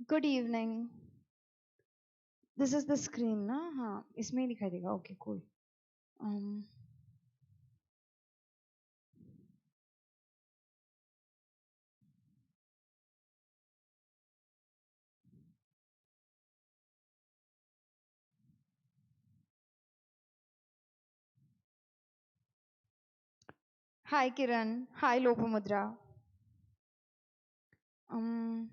Good evening. This is the screen, ना? हाँ, इसमें ही दिखाई देगा. Okay, cool. Um, Hi Kiran. Hi Lopamudra. Um,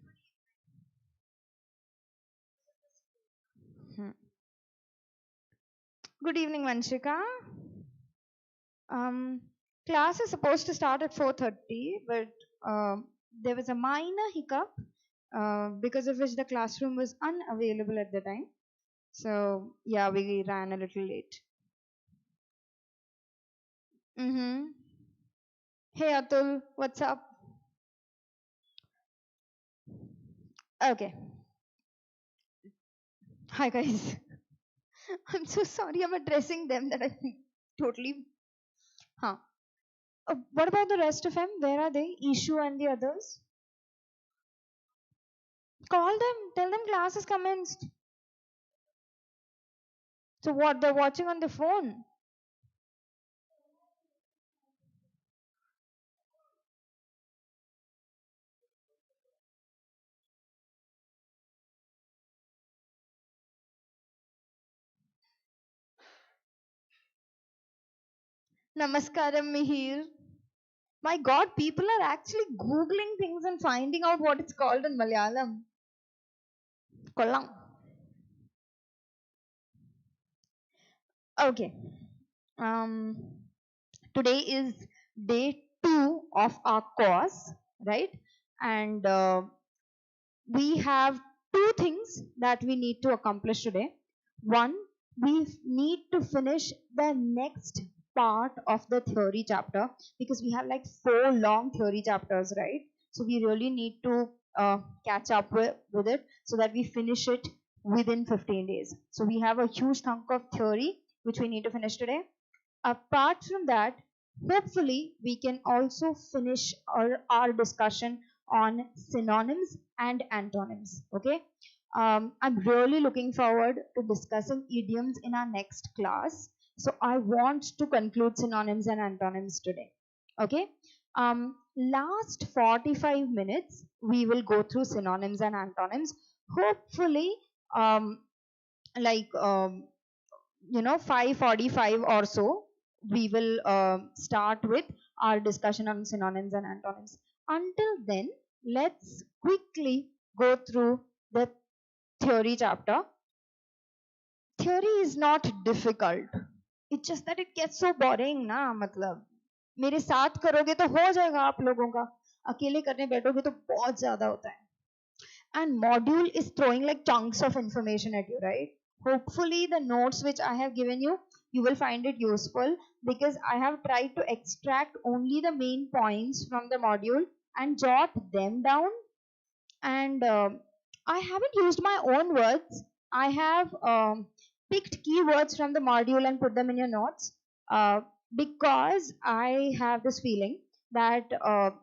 hmm. Good evening, Vanshika. Um, Class is supposed to start at 4:30, but there was a minor hiccup because of which the classroom was unavailable at the time. So yeah, we ran a little late. Mm-hmm. Hey Atul, what's up? Okay. Hi guys. I'm so sorry I'm addressing them that I totally. Huh. What about the rest of them? Where are they? Ishu and the others? Call them. Tell them class has commenced. So what? They're watching on the phone. Namaskaram, Mihir. My God, people are actually googling things and finding out what it's called in Malayalam. Kollam. Okay. Um, Today is day 2 of our course, right? And we have two things that we need to accomplish today. One, we need to finish the next part of the theory chapter because we have like 4 long theory chapters, right? So we really need to catch up with it so that we finish it within 15 days. So we have a huge chunk of theory which we need to finish today. Apart from that, hopefully we can also finish our discussion on synonyms and antonyms. Okay. I'm really looking forward to discussing idioms in our next class. So I want to conclude synonyms and antonyms today. Okay. Last 45 minutes, we will go through synonyms and antonyms. Hopefully, um, like 5:45 or so, we will start with our discussion on synonyms and antonyms. Until then, let's quickly go through the theory chapter. Theory is not difficult. It's just that it gets so boring ना, मतलब मेरे साथ करोगे तो हो जाएगा आप लोगों का, अकेले करने बैठोगे तो बहुत ज्यादा होता है. And module is throwing like chunks of information at you, right? Hopefully the notes which I have given you, you will find it useful because I have tried to extract only the main points from the module and jot them down. And I haven't used my own words. I have picked keywords from the module and put them in your notes because I have this feeling that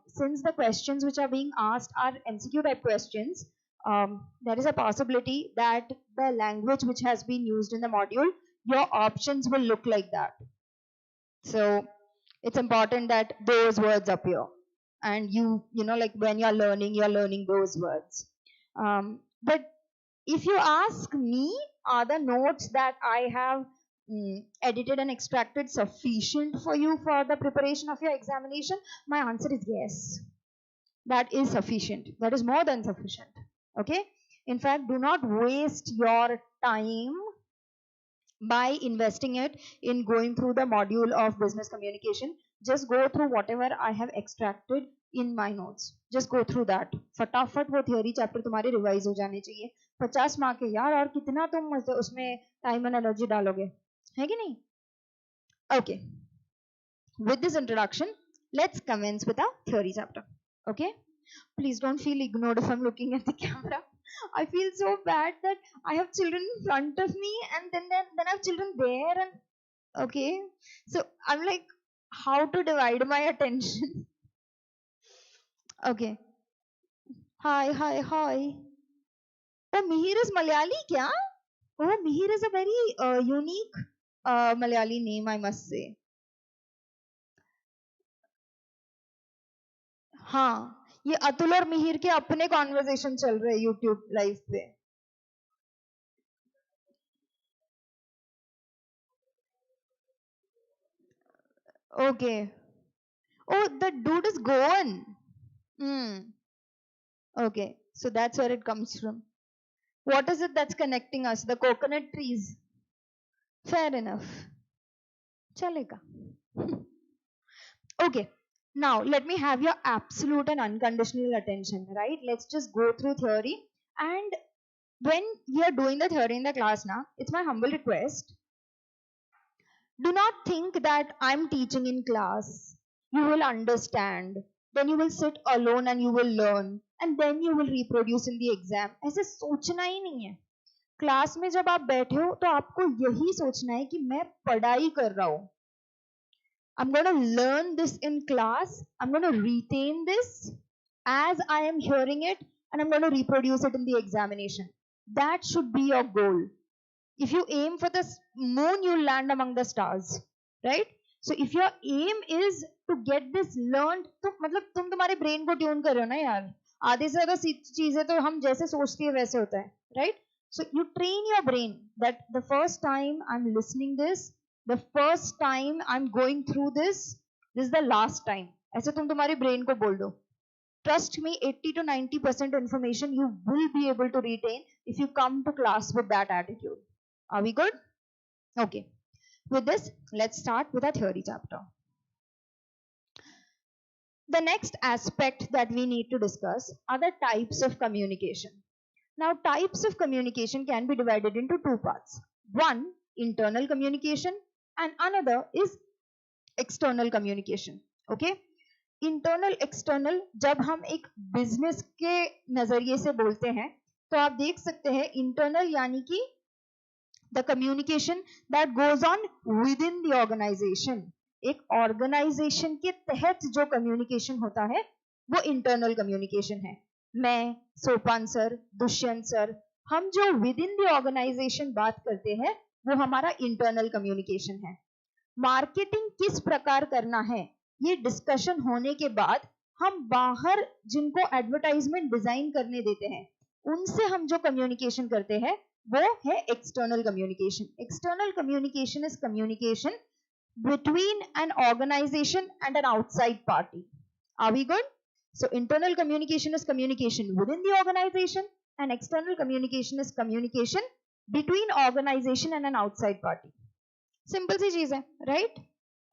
since the questions which are being asked are MCQ type questions, there is a possibility that the language which has been used in the module, your options will look like that. So it's important that those words appear, and like when you're learning those words. But if you ask me, are the notes that I have edited and extracted sufficient for you for the preparation of your examination? My answer is yes. That is sufficient. That is more than sufficient. Okay. In fact, do not waste your time by investing it in going through the module of business communication. Just go through whatever I have extracted in my notes. Just go through that. फटाफट वो theory chapter तुम्हारे revise हो जाने चाहिए. 50 mark है यार, और कितना तुम उसमें time and energy डालोगे, है कि नहीं? Okay. With this introduction, let's commence with our theory chapter. Okay. Please don't feel ignored if I'm looking at the camera. I feel so bad that I have children in front of me and then I have children there, and okay. So I'm like, how to divide my attention? Okay. Hi, hi, hi. Oh, Mihir is Malayali kya? Oh, Mihir is a very unique Malayali name, I must say. हाँ, ये अतुल और मिहिर के अपने conversation चल रहे हैं YouTube live पे. Okay. Oh, the dude is Goan. Hmm. Okay, so that's where it comes from. What is it that's connecting us? The coconut trees. Fair enough. Chalega. Okay, now let me have your absolute and unconditional attention, right? Let's just go through theory. And when we are doing the theory in the class now, it's my humble request. Do not think that I'm teaching in class. You will understand. Then you will sit alone and you will learn. And then you will reproduce in the exam. ऐसे सोचना ही नहीं है. Class में जब आप बैठे हो तो आपको यही सोचना है कि मैं पढ़ाई कर रहा हूँ. I'm going to learn this in class. I'm going to retain this as I am hearing it, and I'm going to reproduce it in the examination. That should be your goal. If you aim for the moon, you'll land among the stars, right? So if your aim is to get this learned, तो मतलब तुम तुम्हारे brain को tune कर रहे हो ना यार. आधे से ज़्यादा चीजें तो हम जैसे सोचते हैं वैसे होता है, right? So you train your brain that the first time I'm listening this, the first time I'm going through this is the last time. ऐसे तुम तुम्हारे brain को बोल दो. Trust me, 80 to 90% information you will be able to retain if you come to class with that attitude. Are we good? Okay. With this, let's start with our theory chapter. The next aspect that we need to discuss are the types of communication. Now, types of communication can be divided into two parts. One, internal communication, and another is external communication. Okay? Internal, external, जब हम एक business के नजरिए से बोलते हैं, तो आप देख सकते हैं internal यानी कि the communication that goes on within the organization. एक organization के तहत जो communication होता है वो internal communication है. मैं, सोपान सर, दुष्यंत सर, हम जो within the organization बात करते हैं वो हमारा internal communication है. मार्केटिंग किस प्रकार करना है ये डिस्कशन होने के बाद हम बाहर जिनको एडवर्टाइजमेंट डिजाइन करने देते हैं उनसे हम जो कम्युनिकेशन करते हैं वो है external communication. External communication is communication between an organization and an outside party. Are we good? So internal communication is communication within the organization and external communication is communication between organization and an outside party. Simple सी चीज है, right?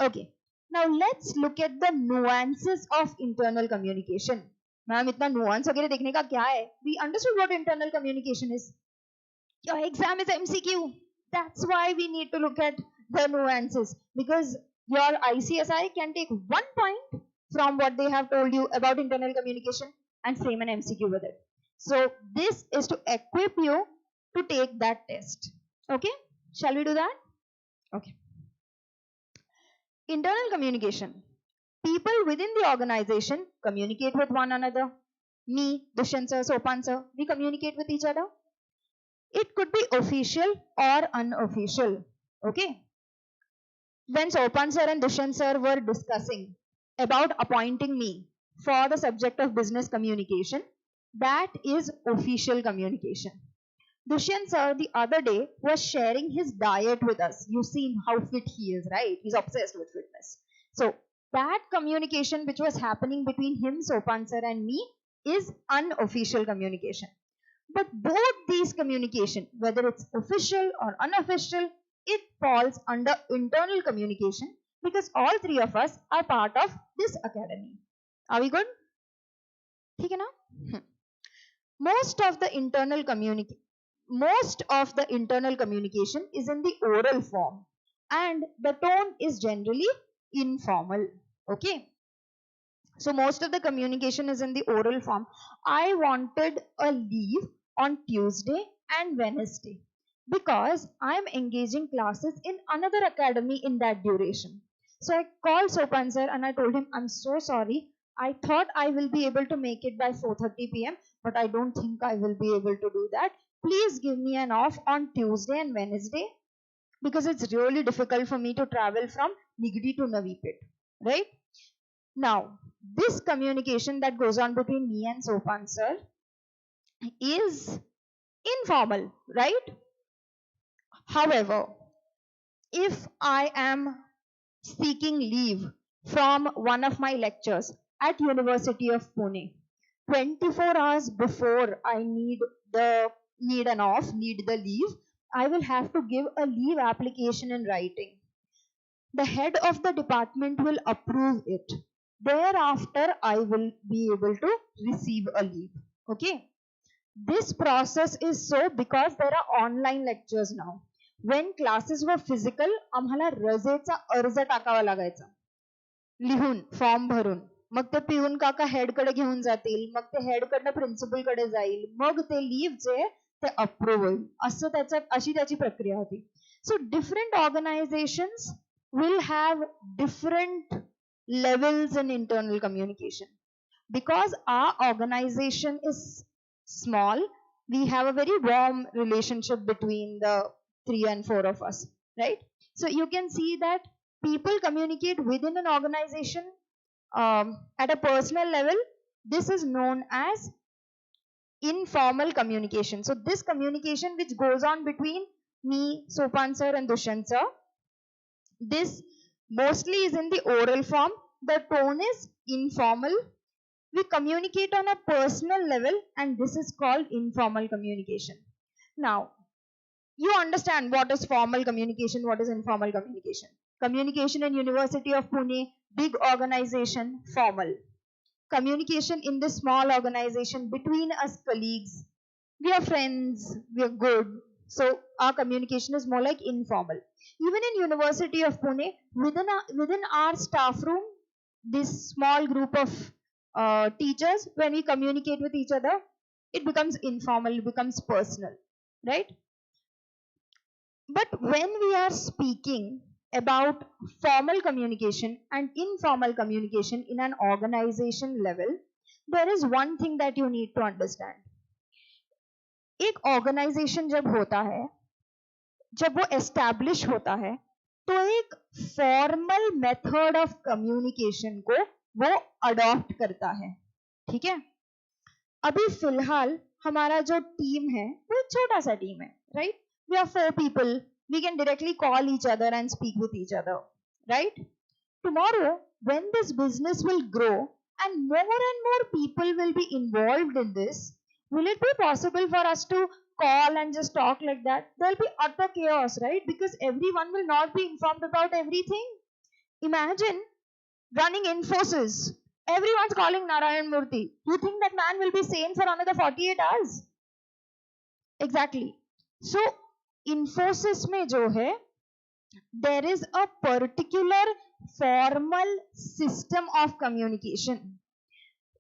Okay. Now let's look at the nuances of internal communication. Ma'am इतना nuance वगैरह देखने का क्या है? We understood what internal communication is. Your exam is MCQ. That's why we need to look at the nuances because your ICSI can take 1 point from what they have told you about internal communication and frame an MCQ with it. So this is to equip you to take that test. Okay? Shall we do that? Okay. Internal communication. People within the organization communicate with one another. Me, Dushyant sir, Sopan sir, we communicate with each other. It could be official or unofficial. Okay. When Sopan sir and Dushyant sir were discussing about appointing me for the subject of business communication, that is official communication. Dushyant sir the other day was sharing his diet with us. You've seen how fit he is, right? He's obsessed with fitness. So that communication which was happening between him, Sopan sir and me is unofficial communication. But both these communication, whether it's official or unofficial, it falls under internal communication because all three of us are part of this academy. Are we good? ठीक है ना? Most of the internal communication is in the oral form and the tone is generally informal. Okay. So most of the communication is in the oral form. I wanted a leave on Tuesday and Wednesday because I am engaging classes in another academy in that duration. So I called Sopan sir and I told him, I'm so sorry. I thought I will be able to make it by 4:30 p.m. but I don't think I will be able to do that. please give me an off on Tuesday and Wednesday, because it's really difficult for me to travel from Nigdi to Navi Pit, right? Now, this communication that goes on between me and Sopan sir is informal, right? However, if I am seeking leave from one of my lectures at University of Pune 24 hours before I need the leave, I will have to give a leave application in writing. The head of the department will approve it. Thereafter, I will be able to receive a leave. Okay. This process is so because there are online lectures now. When classes were physical, आम्हाला रजेचा अर्ज टाकावा लागायचा लिहून form भरून. मग ते पिऊन काका head कडे घेऊन जातील, मग ते हेड कडनं प्रिन्सिपल कडे जाईल, मग ते लीव्हचे ते अप्रूव्ह होईल. असं अशी त्याची प्रक्रिया होती. So different organisations will have different levels in internal communication. Because our organization is small, we have a very warm relationship between the 3 and 4 of us, right? So you can see that people communicate within an organization at a personal level. This is known as informal communication. So this communication which goes on between me, Sopan sir and Dushyant sir, this mostly is in the oral form. The tone is informal. We communicate on a personal level, and this is called informal communication. Now, you understand what is formal communication, what is informal communication. Communication in University of Pune, big organization, formal. Communication in this small organization between us colleagues. We are friends, we are good. So our communication is more like informal. Even in University of Pune, within our staff room, this small group of teachers, when we communicate with each other, it becomes informal, it becomes personal, right? But when we are speaking about formal communication and informal communication in an organization level, there is one thing that you need to understand. एक organisation जब होता है, जब वो establish होता है, तो एक फॉर्मल मेथड ऑफ कम्युनिकेशन को वो अडॉप्ट करता है. ठीक है. अभी फिलहाल हमारा जो टीम है वो एक छोटा सा टीम है, right? We are 4 people. We can directly call each other and speak with each other, right? Tomorrow, when this business will grow and more people will be involved in this, will it be possible for us to call and just talk like that? There'll be utter chaos, right? Because everyone will not be informed about everything. Imagine running Infosys. Everyone's calling Narayan Murthy. You think that man will be sane for another 48 hours? Exactly. So, Infosys में जो है, there is a particular formal system of communication.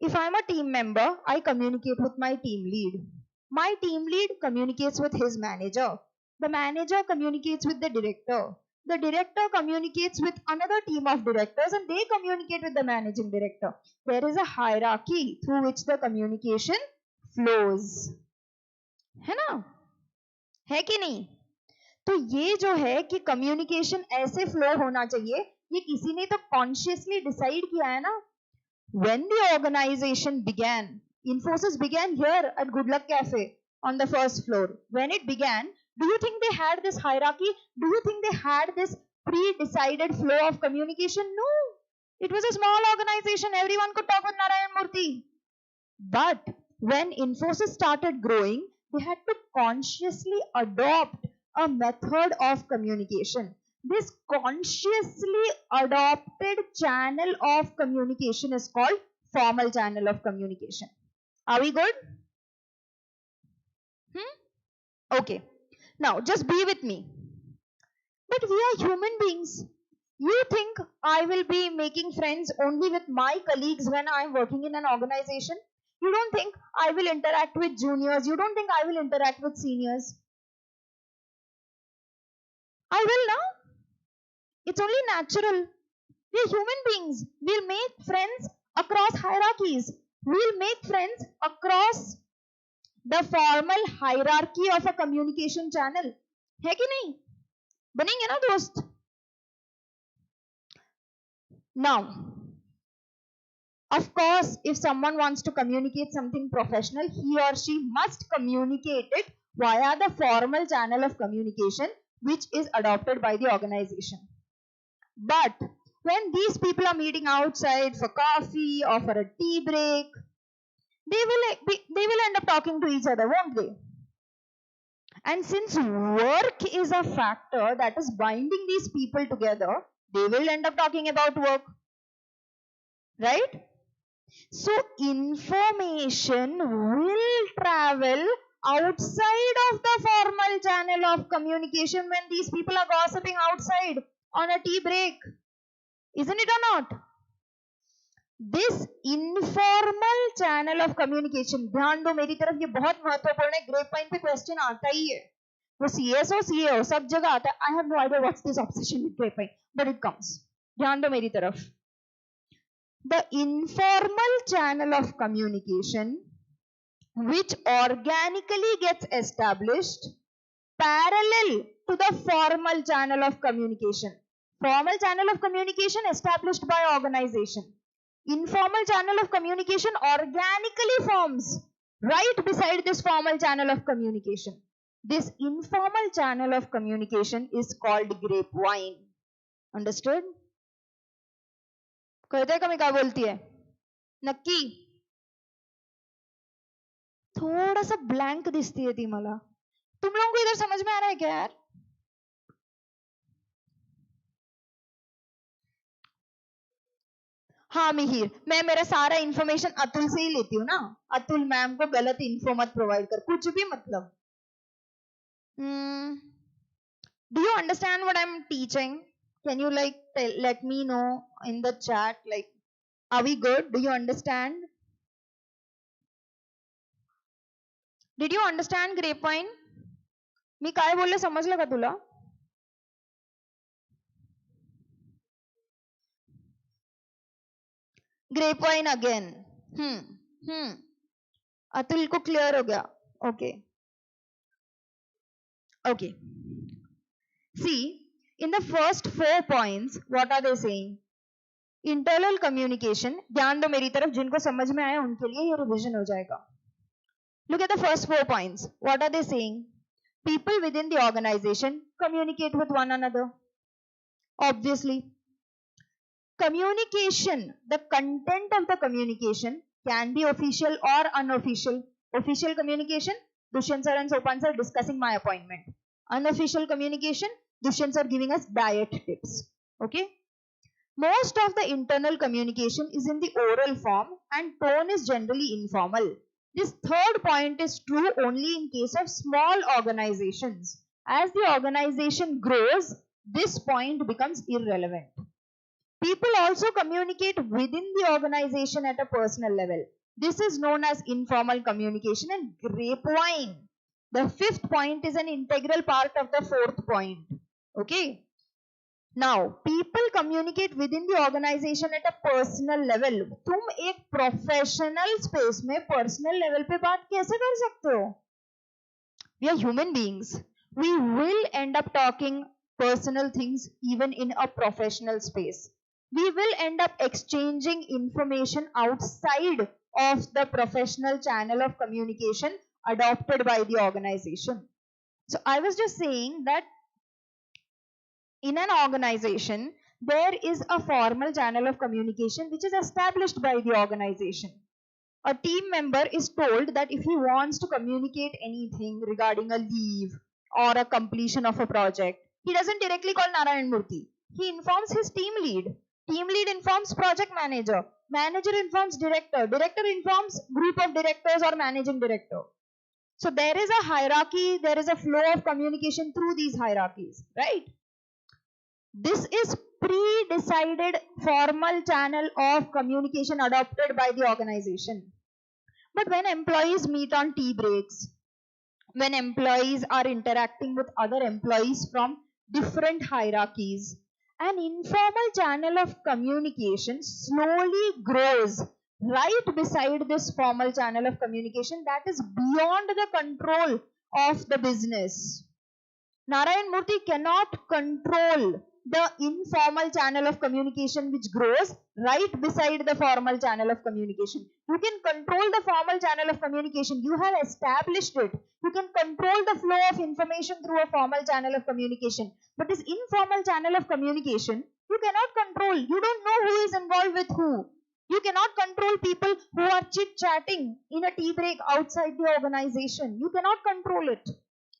If I'm a team member, I communicate with my team lead. My team lead communicates with his manager. The manager communicates with the director. The director communicates with another team of directors, and they communicate with the managing director. There is a hierarchy through which the communication flows. है ना? है कि नहीं? तो ये जो है कि कम्युनिकेशन ऐसे फ्लो होना चाहिए, ये किसी ने तो कॉन्शियसली डिसाइड किया है ना. When the organization began, Infosys began here at Good Luck Cafe on the first floor. When it began, do you think they had this hierarchy? Do you think they had this pre-decided flow of communication? No. It was a small organization. Everyone could talk with Narayan Murthy. But when Infosys started growing, they had to consciously adopt a method of communication. This consciously adopted channel of communication is called formal channel of communication. Are we good? Okay. Now, just be with me. But we are human beings. You think I will be making friends only with my colleagues when I am working in an organization? You don't think I will interact with juniors. You don't think I will interact with seniors. I will now. It's only natural. We're human beings. We'll make friends across hierarchies. We'll make friends across the formal hierarchy of a communication channel. है कि नहीं? बनेंगे ना दोस्त? Now, of course, if someone wants to communicate something professional, he or she must communicate it via the formal channel of communication which is adopted by the organization. But when these people are meeting outside for coffee or for a tea break, they will end up talking to each other, won't they? And since work is a factor that is binding these people together, they will end up talking about work. Right? So information will travel outside of the formal channel of communication when these people are gossiping outside on a tea break. Isn't it or not? This informal channel of communication, ध्यान दो मेरी तरफ, ये बहुत महत्वपूर्ण है. Grep point पे question आता ही है. वो CS हो CA हो सब जगह आता है. I have no idea what's this obsession with grape point, but it comes. ध्यान दो मेरी तरफ. The informal channel of communication which organically gets established parallel to the formal channel of communication. Formal channel of communication established by organization. Informal channel of communication organically forms right beside this formal channel of communication. This informal channel of communication is called grapevine. Understood? कळतंय का मी काय बोलतीये? नक्की? थोड़ा सा blank दिसती है ती मला. तुम लोगों को इधर समझ में आ रहा है क्या यार? हाँ मिहिर, मैं मेरा सारा इंफॉर्मेशन अतुल से ही लेती हूँ ना. अतुल मैम को गलत इन्फो मत प्रोवाइड कर, कुछ भी मतलब. Do you understand what I'm teaching? Can you let me know in the chat, are we good? Do you understand? Did you understand grapevine? मी काय बोलले समजलं का तुला? Grapevine again. अतुल को क्लियर हो गया. Okay. See, in the first 4 points, what are they saying? Internal communication. ध्यान दो मेरी तरफ, जिनको समझ में आया उनके लिए ये रिवीजन हो जाएगा. Look at the first 4 points. What are they saying? People within the organization communicate with one another. Obviously. Communication, the content of the communication can be official or unofficial. Official communication, Dushyant sir and Sopan sir discussing my appointment. Unofficial communication, Dushyant sir giving us diet tips. Okay. Most of the internal communication is in the oral form and tone is generally informal. This third point is true only in case of small organizations. As the organization grows, this point becomes irrelevant. People also communicate within the organization at a personal level. This is known as informal communication and grapevine. The 5th point is an integral part of the 4th point. Okay. Now, people communicate within the organization at a personal level. तुम एक professional space में personal level पे बात कैसे कर सकते हो? We are human beings. We will end up talking personal things even in a professional space. We will end up exchanging information outside of the professional channel of communication adopted by the organization. So I was just saying that in an organization, there is a formal channel of communication which is established by the organization. A team member is told that if he wants to communicate anything regarding a leave or a completion of a project, he doesn't directly call Narayan Murthy. He informs his team lead. Team lead informs project manager. Manager informs director. Director informs group of directors or managing director. So there is a hierarchy, there is a flow of communication through these hierarchies, right? This is pre-decided formal channel of communication adopted by the organization. But when employees meet on tea breaks, when employees are interacting with other employees from different hierarchies, an informal channel of communication slowly grows right beside this formal channel of communication that is beyond the control of the business. Narayan Murthy cannot control the informal channel of communication which grows right beside the formal channel of communication. You can control the formal channel of communication. You have established it. You can control the flow of information through a formal channel of communication. But this informal channel of communication, you cannot control. You don't know who is involved with who. You cannot control people who are chit-chatting in a tea break outside the organization. You cannot control it,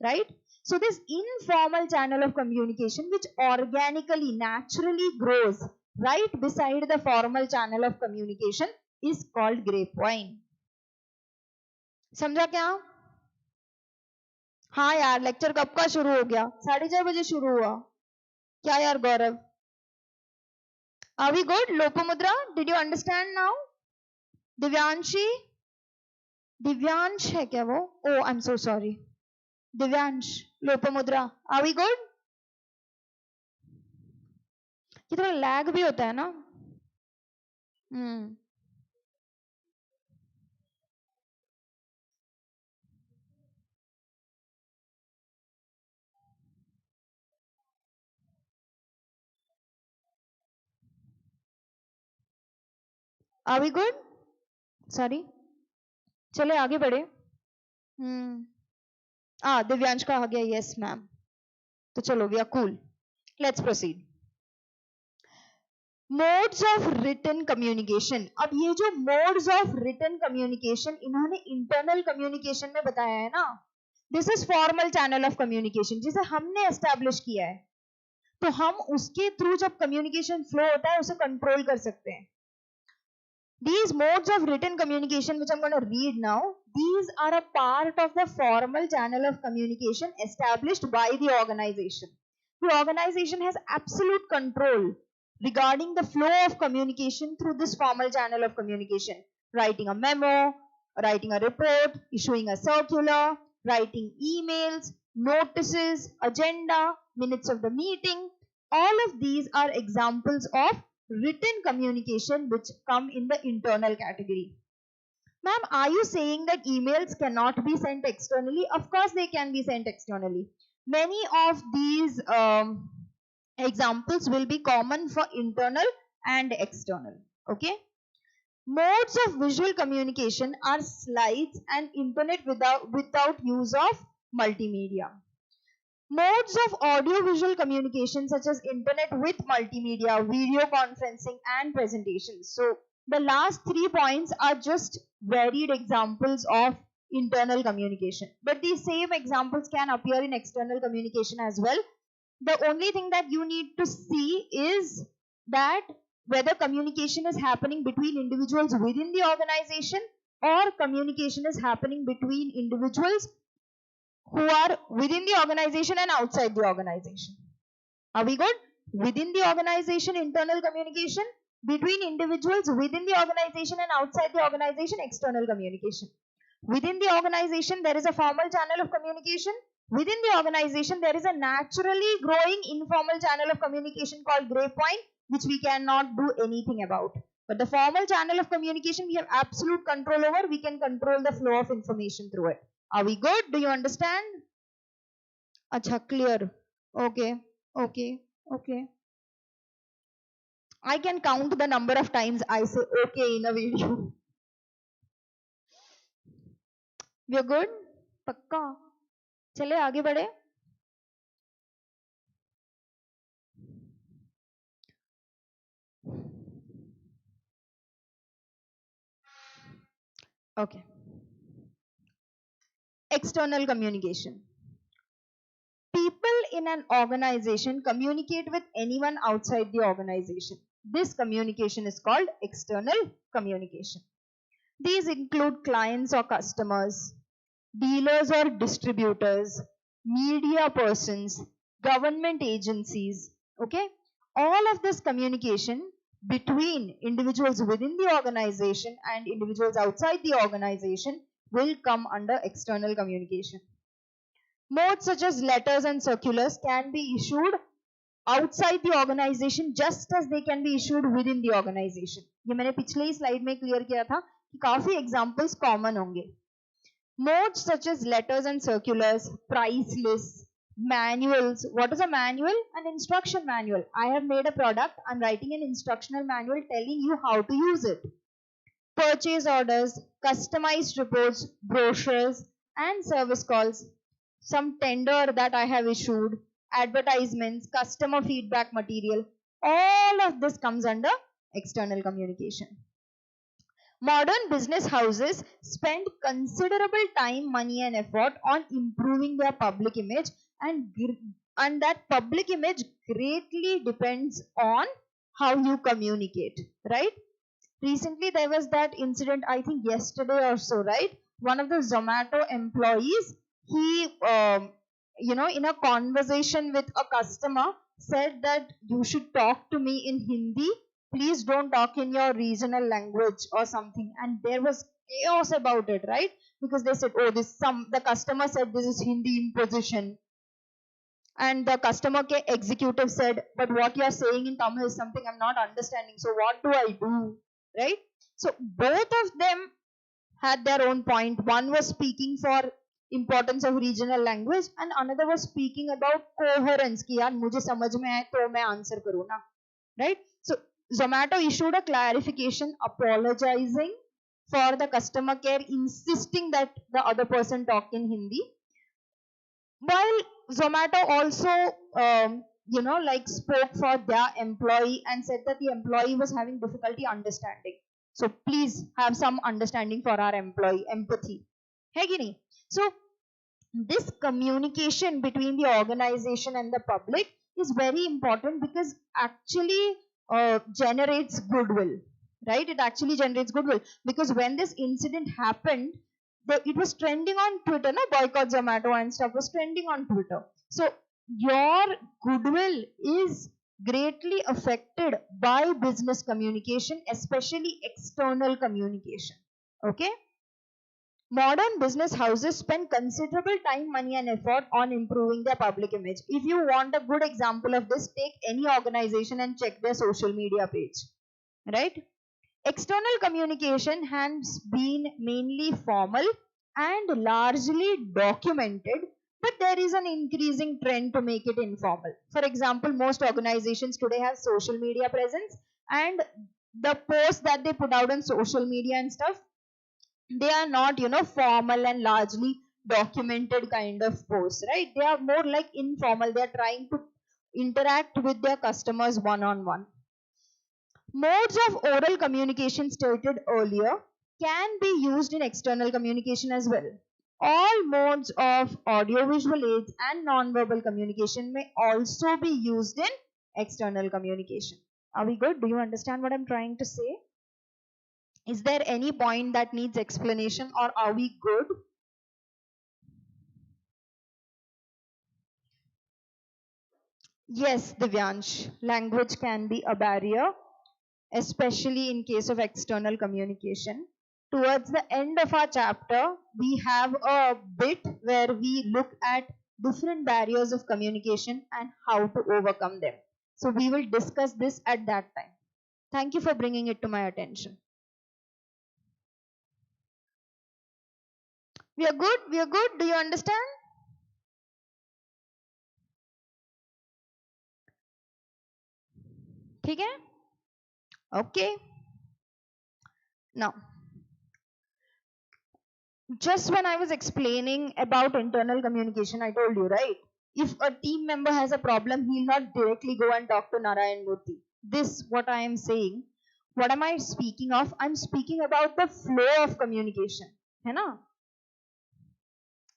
right? So this informal channel of communication which organically, naturally grows right beside the formal channel of communication is called grapevine. समझा क्या? हाँ यार, lecture कब का शुरू हो गया? 6:30 बजे शुरू हुआ. क्या यार गौरव? Are we good? Lopamudra, did you understand now? Divyanshi? Divyansh है क्या वो? Oh, I'm so sorry. Divyansh, Lopamudra, are we good? ये थोड़ा लैग भी होता है ना? Are we good? Sorry. चले आगे बढ़े. दिव्यांश का आ गया. Yes, ma'am. तो चलो गया. Cool. Let's proceed. Modes of written communication. अब ये जो modes of written communication इन्होंने internal communication में बताया है ना. This is formal channel of communication जिसे हमने establish किया है. तो हम उसके through जब communication flow होता है उसे control कर सकते हैं. These modes of written communication, which I'm going to read now, these are a part of the formal channel of communication established by the organization. The organization has absolute control regarding the flow of communication through this formal channel of communication. Writing a memo, writing a report, issuing a circular, writing emails, notices, agenda, minutes of the meeting. All of these are examples of written communication which come in the internal category. Ma'am, are you saying that emails cannot be sent externally? Of course they can be sent externally. Many of these examples will be common for internal and external. Okay. Modes of visual communication are slides and internet without use of multimedia. Modes of audio-visual communication such as internet with multimedia, video conferencing and presentations. So the last 3 points are just varied examples of internal communication. But these same examples can appear in external communication as well. The only thing that you need to see is that whether communication is happening between individuals within the organization or communication is happening between individuals who are within the organization and outside the organization. Are we good? Within the organization, internal communication. Between individuals within the organization and outside the organization, external communication. Within the organization, there is a formal channel of communication. Within the organization, there is a naturally growing informal channel of communication called grapevine, which we cannot do anything about. But the formal channel of communication, we have absolute control over. We can control the flow of information through it. Are we good? Do you understand? Acha, clear. Okay, okay, okay. I can count the number of times I say okay in a video. We are good? Pakka. चले आगे बढ़े. Okay. External communication. People in an organization communicate with anyone outside the organization. This communication is called external communication. These include clients or customers, dealers or distributors, media persons, government agencies. Okay? All of this communication between individuals within the organization and individuals outside the organization will come under external communication. Modes such as letters and circulars can be issued outside the organization just as they can be issued within the organization. ये मैंने पिछले ही slide में clear किया था कि काफी examples common होंगे. Modes such as letters and circulars, price lists, manuals. What is a manual? An instruction manual. I have made a product. I'm writing an instructional manual telling you how to use it. Purchase orders, customized reports, brochures, and service calls. Some tender that I have issued, advertisements, customer feedback material. All of this comes under external communication. Modern business houses spend considerable time, money, and effort on improving their public image, and that public image greatly depends on how you communicate, right? Recently, there was that incident, I think yesterday or so, right? One of the Zomato employees, he, in a conversation with a customer, said that you should talk to me in Hindi. Please don't talk in your regional language or something. And there was chaos about it, right? Because they said, oh, the customer said this is Hindi imposition. And the customer care executive said, but what you are saying in Tamil is something I'm not understanding. So what do I do? Right? So both of them had their own point. One was speaking for importance of regional language and another was speaking about coherence कि यार मुझे समझ में आए तो मैं answer करूँ ना, right? So Zomato issued a clarification apologizing for the customer care insisting that the other person talk in Hindi, while Zomato also spoke for their employee and said that the employee was having difficulty understanding. So please have some understanding for our employee, empathy. Hai ki nahi? So this communication between the organization and the public is very important because actually generates goodwill, right? It actually generates goodwill because when this incident happened, it was trending on Twitter, no? Boycott Zomato and stuff was trending on Twitter. So your goodwill is greatly affected by business communication, especially external communication. Okay? Modern business houses spend considerable time, money, and effort on improving their public image. If you want a good example of this, take any organization and check their social media page. Right? External communication has been mainly formal and largely documented, but there is an increasing trend to make it informal. For example, most organizations today have social media presence, and the posts that they put out on social media and stuff, they are not, formal and largely documented kind of posts, right? They are more like informal. They are trying to interact with their customers one-on-one. Modes of oral communication stated earlier can be used in external communication as well. All modes of audiovisual aids and non-verbal communication may also be used in external communication. Are we good? Do you understand what I'm trying to say? Is there any point that needs explanation or are we good? Yes, Divyansh, language can be a barrier, especially in case of external communication. Towards the end of our chapter, we have a bit where we look at different barriers of communication and how to overcome them. So we will discuss this at that time. Thank you for bringing it to my attention. We are good? We are good? Do you understand? ठीक है? Okay. Now, just when I was explaining about internal communication, I told you, right? If a team member has a problem, he'll not directly go and talk to Narayan Murthy. This, what I am saying, what am I speaking of? I'm speaking about the flow of communication. है ना?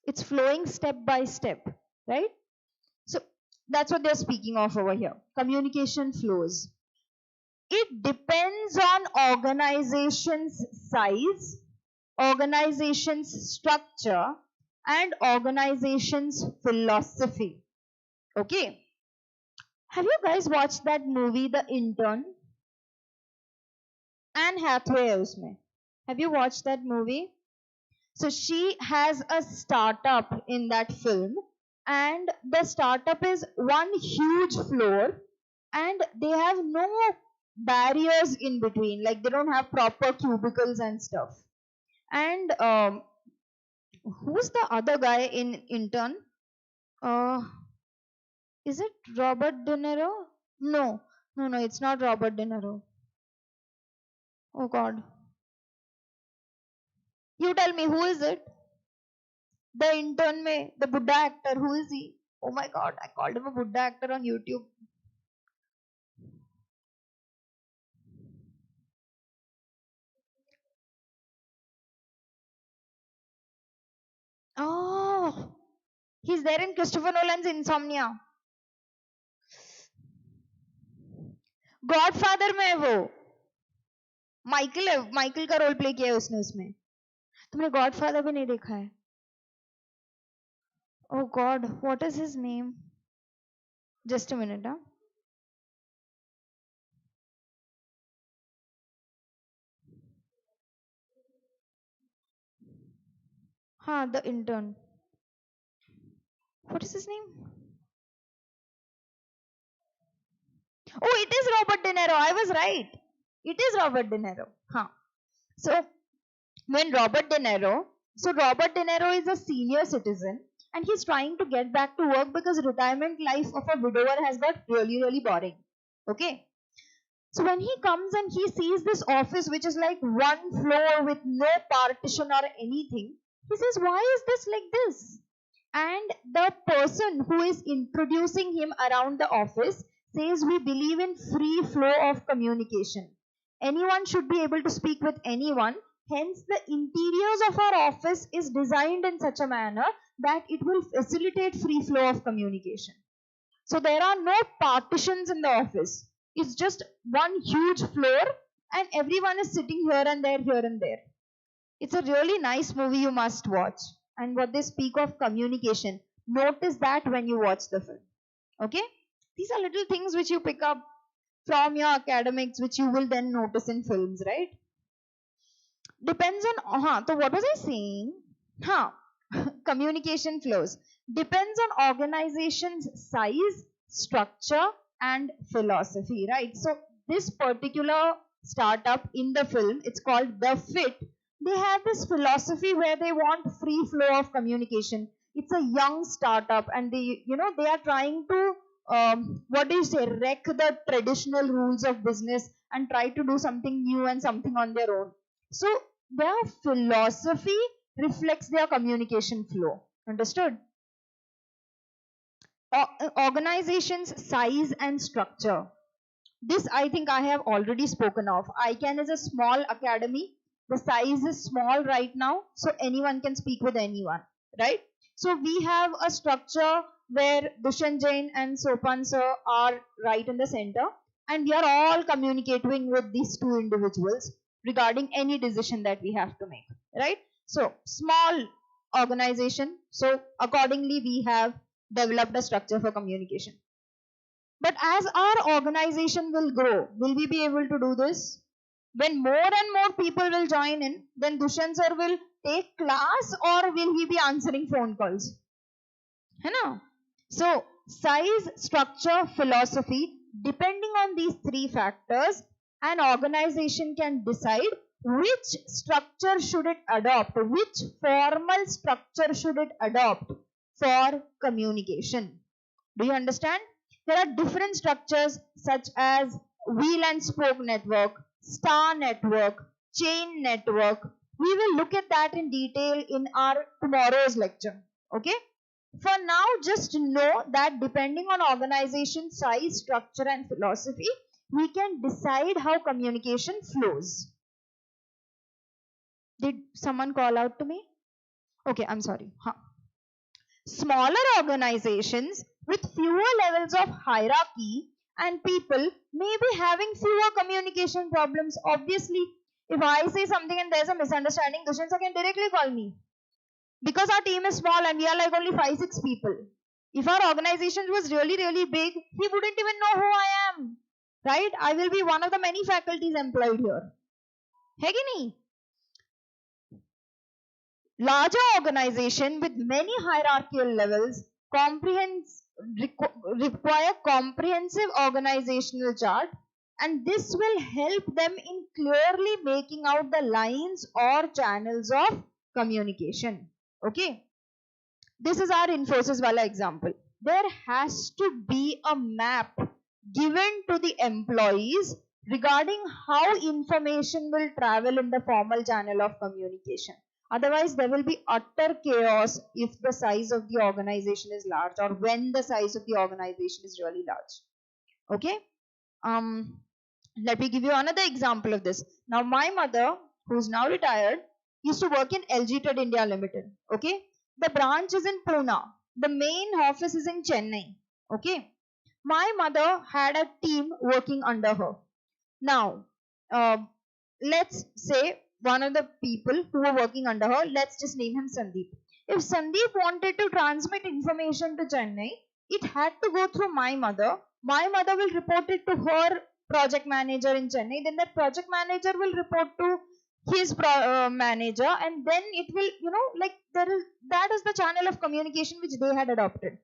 It's flowing step by step, right? So that's what they're speaking of over here. Communication flows. It depends on organization's size, organization's structure, and organization's philosophy. Okay. Have you guys watched that movie, The Intern? Anne Hathaway hai usme. Have you watched that movie? So she has a startup in that film and the startup is one huge floor, and they have no barriers in between, like they don't have proper cubicles and stuff. And who's the other guy in intern? uh is it Robert De Niro? No, no, it's not Robert De Niro. Oh god, you tell me, who is it? The intern में, the Buddha actor, who is he? Oh my god, I called him a Buddha actor on YouTube. Oh, he's there in Christopher Nolan's Insomnia. Godfather में है वो, Michael है, Michael का role play किया है उसने उसमें. तुमने गॉडफादर भी नहीं देखा है? Oh God, what is his name? Just a minute, huh? हाँ, the intern. What is his name? Oh, it is Robert De Niro. I was right. It is Robert De Niro. Huh. So, when Robert De Niro, so Robert De Niro is a senior citizen and he's trying to get back to work because retirement life of a widower has got really, really boring. Okay. So when he comes and he sees this office which is like one floor with no partition or anything, he says, why is this like this? And the person who is introducing him around the office says, we believe in free flow of communication. Anyone should be able to speak with anyone. Hence, the interiors of our office is designed in such a manner that it will facilitate free flow of communication. So there are no partitions in the office. It's just one huge floor and everyone is sitting here and there. It's a really nice movie, you must watch. And what they speak of communication, notice that when you watch the film. Okay? These are little things which you pick up from your academics, which you will then notice in films, right? Depends on, so what was I saying? Communication flows. Depends on organization's size, structure, and philosophy, right? So this particular startup in the film, it's called The Fit. They have this philosophy where they want free flow of communication. It's a young startup and they are trying to, wreck the traditional rules of business and try to do something new and something on their own. So their philosophy reflects their communication flow. Understood? Organization's size and structure. This I think I have already spoken of. ICANN is a small academy. The size is small right now, so anyone can speak with anyone, right? So we have a structure where Dushan Jain and Sopan sir are right in the center, and we are all communicating with these two individuals regarding any decision that we have to make, right? So small organization, so accordingly we have developed a structure for communication. But as our organization will grow, will we be able to do this? When more and more people will join in, then Dushan sir will take class or will he be answering phone calls? Hai na? So, size, structure, philosophy, depending on these three factors, an organization can decide which structure should it adopt, which formal structure should it adopt for communication. Do you understand? There are different structures such as wheel and spoke network, star network, chain network. We will look at that in detail in our tomorrow's lecture. Okay? For now, just know that depending on organization size, structure and philosophy, we can decide how communication flows. Did someone call out to me? Okay, I'm sorry. Smaller organizations with fewer levels of hierarchy and people may be having fewer communication problems. Obviously, if I say something and there's a misunderstanding, Dushan sir can directly call me. Because our team is small and we are like only 5-6 people. If our organization was really, really big, he wouldn't even know who I am. Right? I will be one of the many faculties employed here. Hai ki nahi? Larger organization with many hierarchical levels require comprehensive organizational chart, and this will help them in clearly making out the lines or channels of communication. Okay, this is our Infosys wala example. There has to be a map given to the employees regarding how information will travel in the formal channel of communication. Otherwise, there will be utter chaos if the size of the organization is large, or when the size of the organization is really large. Okay? Let me give you another example of this. Now, my mother, who's now retired, used to work in LG Trade India Limited. Okay? The branch is in Pune. The main office is in Chennai. Okay? My mother had a team working under her. Now, let's say one of the people who were working under her, let's just name him Sandeep. If Sandeep wanted to transmit information to Chennai, it had to go through my mother. My mother will report it to her project manager in Chennai. Then that project manager will report to his manager, and then it will, like that is the channel of communication which they had adopted.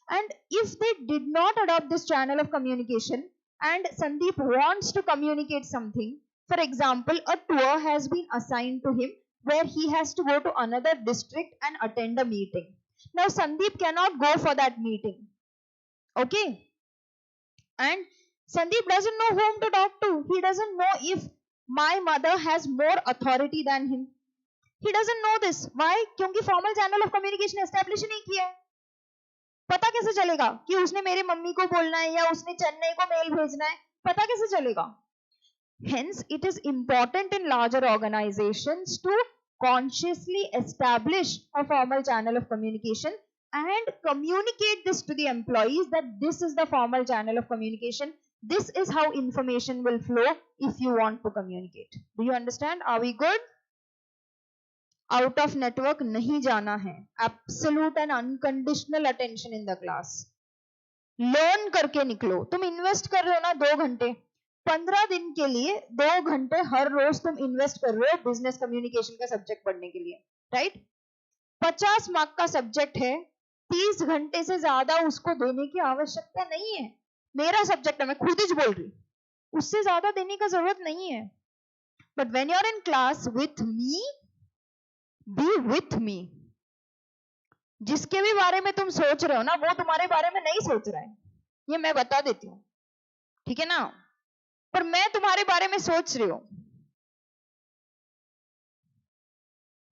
And if they did not adopt this channel of communication, and Sandeep wants to communicate something, for example, a tour has been assigned to him where he has to go to another district and attend a meeting. Now, Sandeep cannot go for that meeting. Okay? And Sandeep doesn't know whom to talk to. He doesn't know if my mother has more authority than him. He doesn't know this. Why? क्योंकि formal channel of communication establish नहीं किया है. पता कैसे चलेगा कि उसने मेरे मम्मी को बोलना है या उसने चेन्नई को मेल भेजना है? पता कैसे चलेगा? Hence, it is important in larger organizations to consciously establish a formal channel of communication and communicate this to the employees that this is the formal channel of communication. This is how information will flow if you want to communicate. Do you understand? Are we good? Out of network नहीं जाना है. Absolute and unconditional attention in the class. Learn करके निकलो. तुम invest कर रहे हो ना 2 घंटे. 15 दिन के लिए 2 घंटे हर रोज तुम invest कर रहे हो business communication का subject पढ़ने के लिए. Right? 50 मार्क का subject है. 30 घंटे से ज्यादा उसको देने की आवश्यकता नहीं है. मेरा सब्जेक्ट है, मैं खुद ही बोल रही. उससे ज्यादा देने का जरूरत नहीं है. But when you're in class with me, be with me. जिसके भी बारे में तुम सोच रहे हो ना, वो तुम्हारे बारे में नहीं सोच रहा है. ये मैं बता देती हूँ. ठीक है ना? पर मैं तुम्हारे बारे में सोच रही हूँ.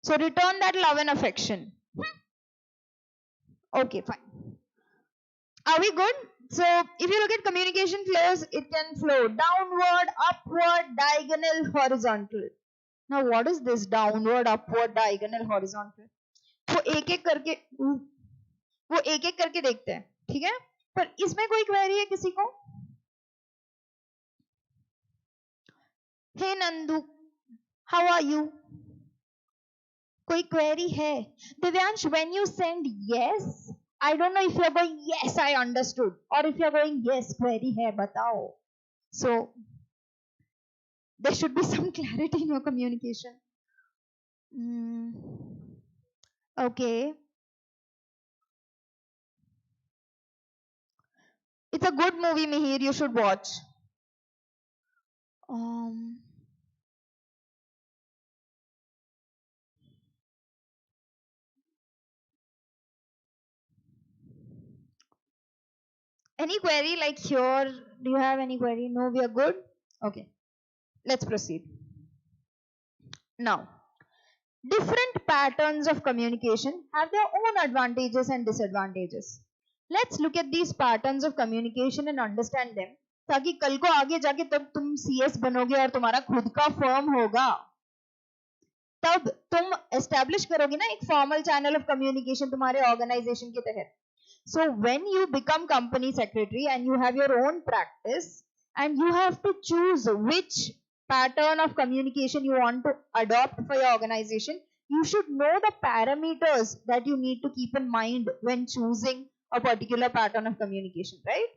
So return that love and affection. Okay, fine. Are we good? So if you look at communication flows, it can flow downward, upward, diagonal, horizontal. Now what is this downward, upward, diagonal, horizontal? वो एक एक करके देखते हैं. ठीक है? पर इसमें कोई क्वेरी है किसी को? Hey Nandu, how are you? कोई query है? Divyansh, when you send yes, I don't know if you're going yes, I understood, or if you're going yes, query है, बताओ. So there should be some clarity in your communication. Okay. It's a good movie, Mihir. You should watch. Any query like here? Do you have any query? No, we are good? Okay. Let's proceed. Now, different patterns of communication have their own advantages and disadvantages. Let's look at these patterns of communication and understand them, ताकि कल को आगे जाके तब तुम CS बनोगे और तुम्हारा खुद का फर्म होगा, तब तुम establish करोगे ना एक formal channel of communication तुम्हारे organization के तहत. So when you become company secretary and you have your own practice and you have to choose which pattern of communication you want to adopt for your organization, you should know the parameters that you need to keep in mind when choosing a particular pattern of communication, right?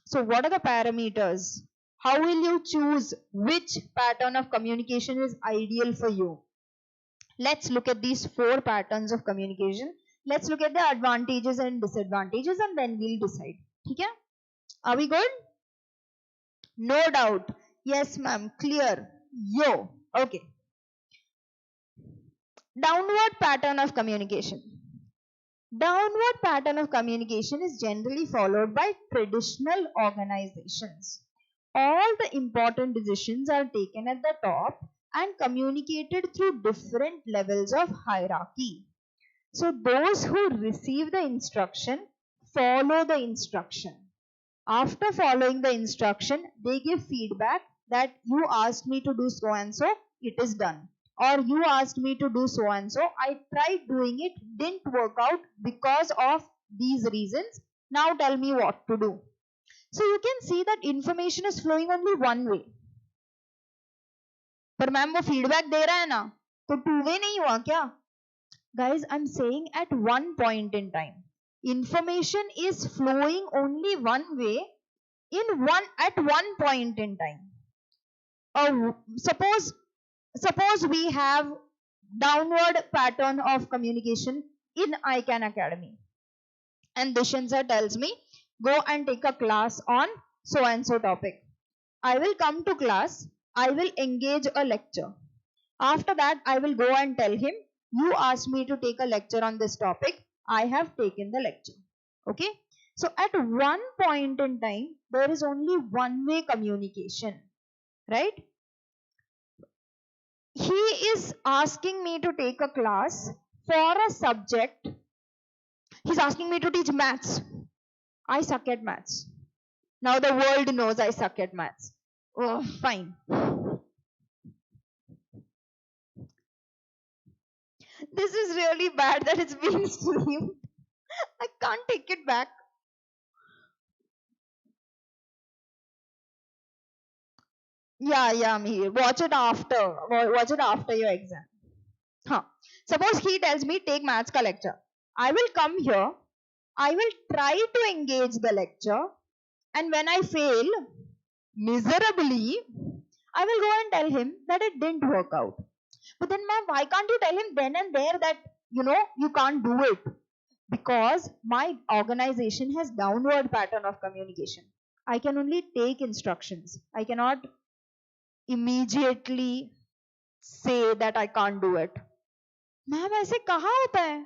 So what are the parameters? How will you choose which pattern of communication is ideal for you? Let's look at these 4 patterns of communication let's look at the advantages and disadvantages and then we'll decide. Okay? Are we good? No doubt. Yes, ma'am. Clear. Yo. Okay. Downward pattern of communication. Downward pattern of communication is generally followed by traditional organizations. All the important decisions are taken at the top and communicated through different levels of hierarchy. So those who receive the instruction follow the instruction. After following the instruction, they give feedback that you asked me to do so and so, it is done. Or you asked me to do so and so, I tried doing it, didn't work out because of these reasons. Now tell me what to do. So you can see that information is flowing only one way. पर ma'am वो feedback दे रहा है ना, तो two way नहीं हुआ क्या? Guys, I'm saying at one point in time, information is flowing only one way at one point in time. Suppose we have downward pattern of communication in ICANN Academy, and Dushan tells me go and take a class on so and so topic. I will come to class, I will engage a lecture. After that, I will go and tell him, you asked me to take a lecture on this topic, I have taken the lecture. Okay? So at one point in time, there is only one-way communication, right? He is asking me to take a class for a subject. He's asking me to teach maths. I suck at maths. Now the world knows I suck at maths. Oh, fine. This is really bad that it's being streamed. I can't take it back. Yeah, Mihir. Watch it after your exam. Suppose he tells me take maths ka lecture. I will come here. I will try to engage the lecture. And when I fail miserably, I will go and tell him that it didn't work out. But then, ma'am, why can't you tell him then and there that, you can't do it? Because my organization has downward pattern of communication. I can only take instructions. I cannot immediately say that I can't do it. Ma'am, ऐसे कहाँ होता है?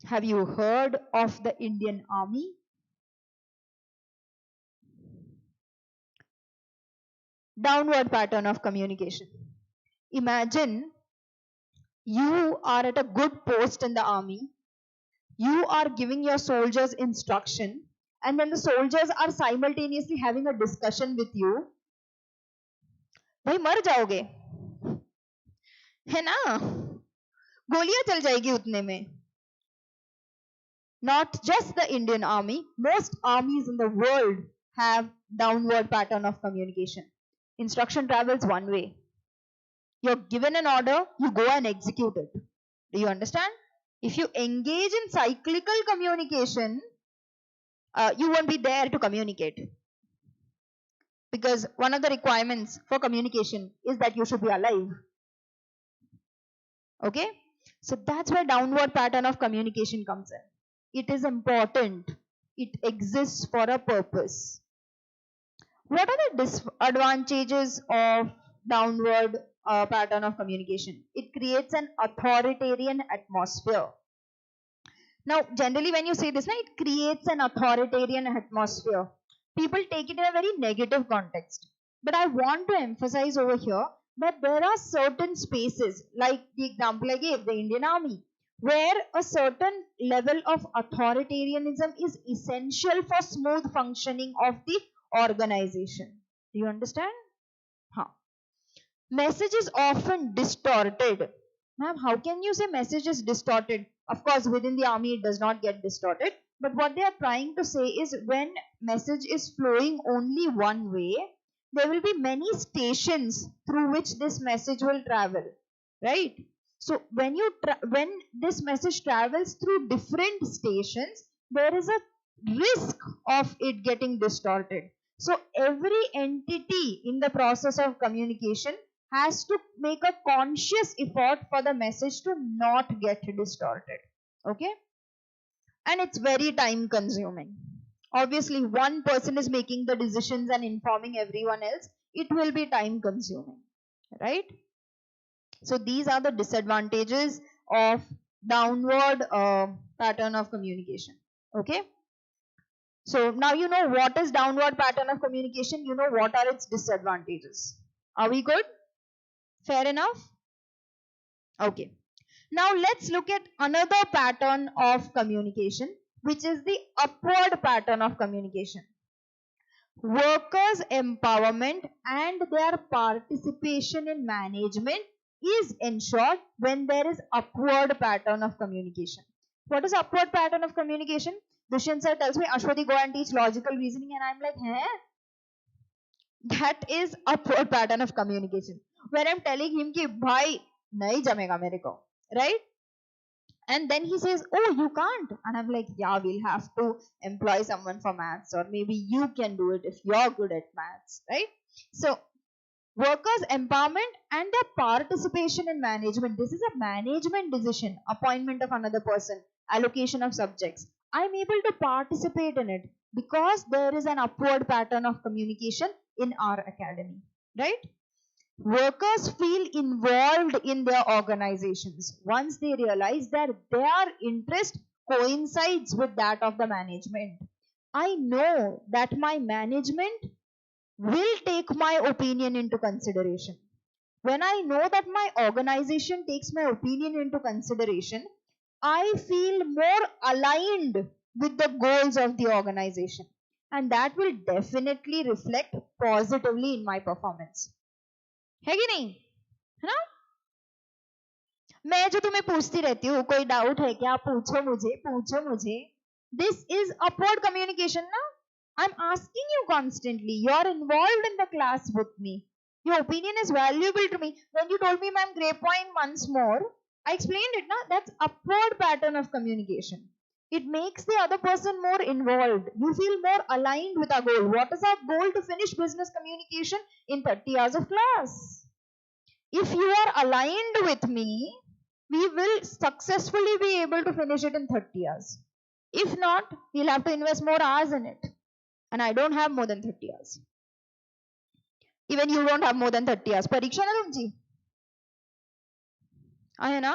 Have you heard of the Indian Army? Downward pattern of communication. Imagine you are at a good post in the army. You are giving your soldiers instruction, and then the soldiers are simultaneously having a discussion with you. भाई मर जाओगे, है ना? गोलियां चल जाएगी उतने में. Not just the Indian Army, most armies in the world have downward pattern of communication. Instruction travels one way. You're given an order, you go and execute it. Do you understand? If you engage in cyclical communication, you won't be there to communicate. Because one of the requirements for communication is that you should be alive. Okay? So that's where downward pattern of communication comes in. It is important. It exists for a purpose. What are the disadvantages of downward pattern of communication? It creates an authoritarian atmosphere. Now, generally when you say this, it creates an authoritarian atmosphere. People take it in a very negative context. But I want to emphasize over here that there are certain spaces, like the example I gave, the Indian Army, where a certain level of authoritarianism is essential for smooth functioning of the organization. Do you understand? Message is often distorted. Ma'am, how can you say message is distorted? Of course, within the army it does not get distorted. But what they are trying to say is when message is flowing only one way, there will be many stations through which this message will travel. Right? So when this message travels through different stations, there is a risk of it getting distorted. So every entity in the process of communication has to make a conscious effort for the message to not get distorted. Okay? And it's very time consuming. Obviously, one person is making the decisions and informing everyone else. It will be time consuming, right? So these are the disadvantages of downward pattern of communication. Okay? So now you know what is downward pattern of communication. You know what are its disadvantages. Are we good? Fair enough? Okay. Now let's look at another pattern of communication, which is the upward pattern of communication. Workers' empowerment and their participation in management is ensured when there is upward pattern of communication. What is upward pattern of communication? Dushyant sir tells me, Ashwati, go and teach logical reasoning, and I'm like, huh? That is upward pattern of communication. Where I'm telling him ki bhai nahi jamega mere ko, right? And then he says, oh, you can't. And I'm like, yeah, we'll have to employ someone for maths, or maybe you can do it if you're good at maths, right? So workers' empowerment and their participation in management. This is a management decision, appointment of another person, allocation of subjects. I'm able to participate in it because there is an upward pattern of communication in our academy, right? Workers feel involved in their organizations once they realize that their interest coincides with that of the management. I know that my management will take my opinion into consideration. When I know that my organization takes my opinion into consideration, I feel more aligned with the goals of the organization, and that will definitely reflect positively in my performance. है कि नहीं? है ना? मैं जो तुम्हें पूछती रहती हूँ, कोई डाउट है क्या? पूछो मुझे. This is upward communication, ना? I'm asking you constantly. You're involved in the class with me. Your opinion is valuable to me. When you told me, ma'am, grade point once more, I explained it, na? That's upward pattern of communication. It makes the other person more involved. You feel more aligned with our goal. What is our goal? To finish business communication in 30 hours of class. If you are aligned with me, we will successfully be able to finish it in 30 hours. If not, we'll have to invest more hours in it. And I don't have more than 30 hours. Even you don't have more than 30 hours. परीक्षा ना तुमची आहे ना?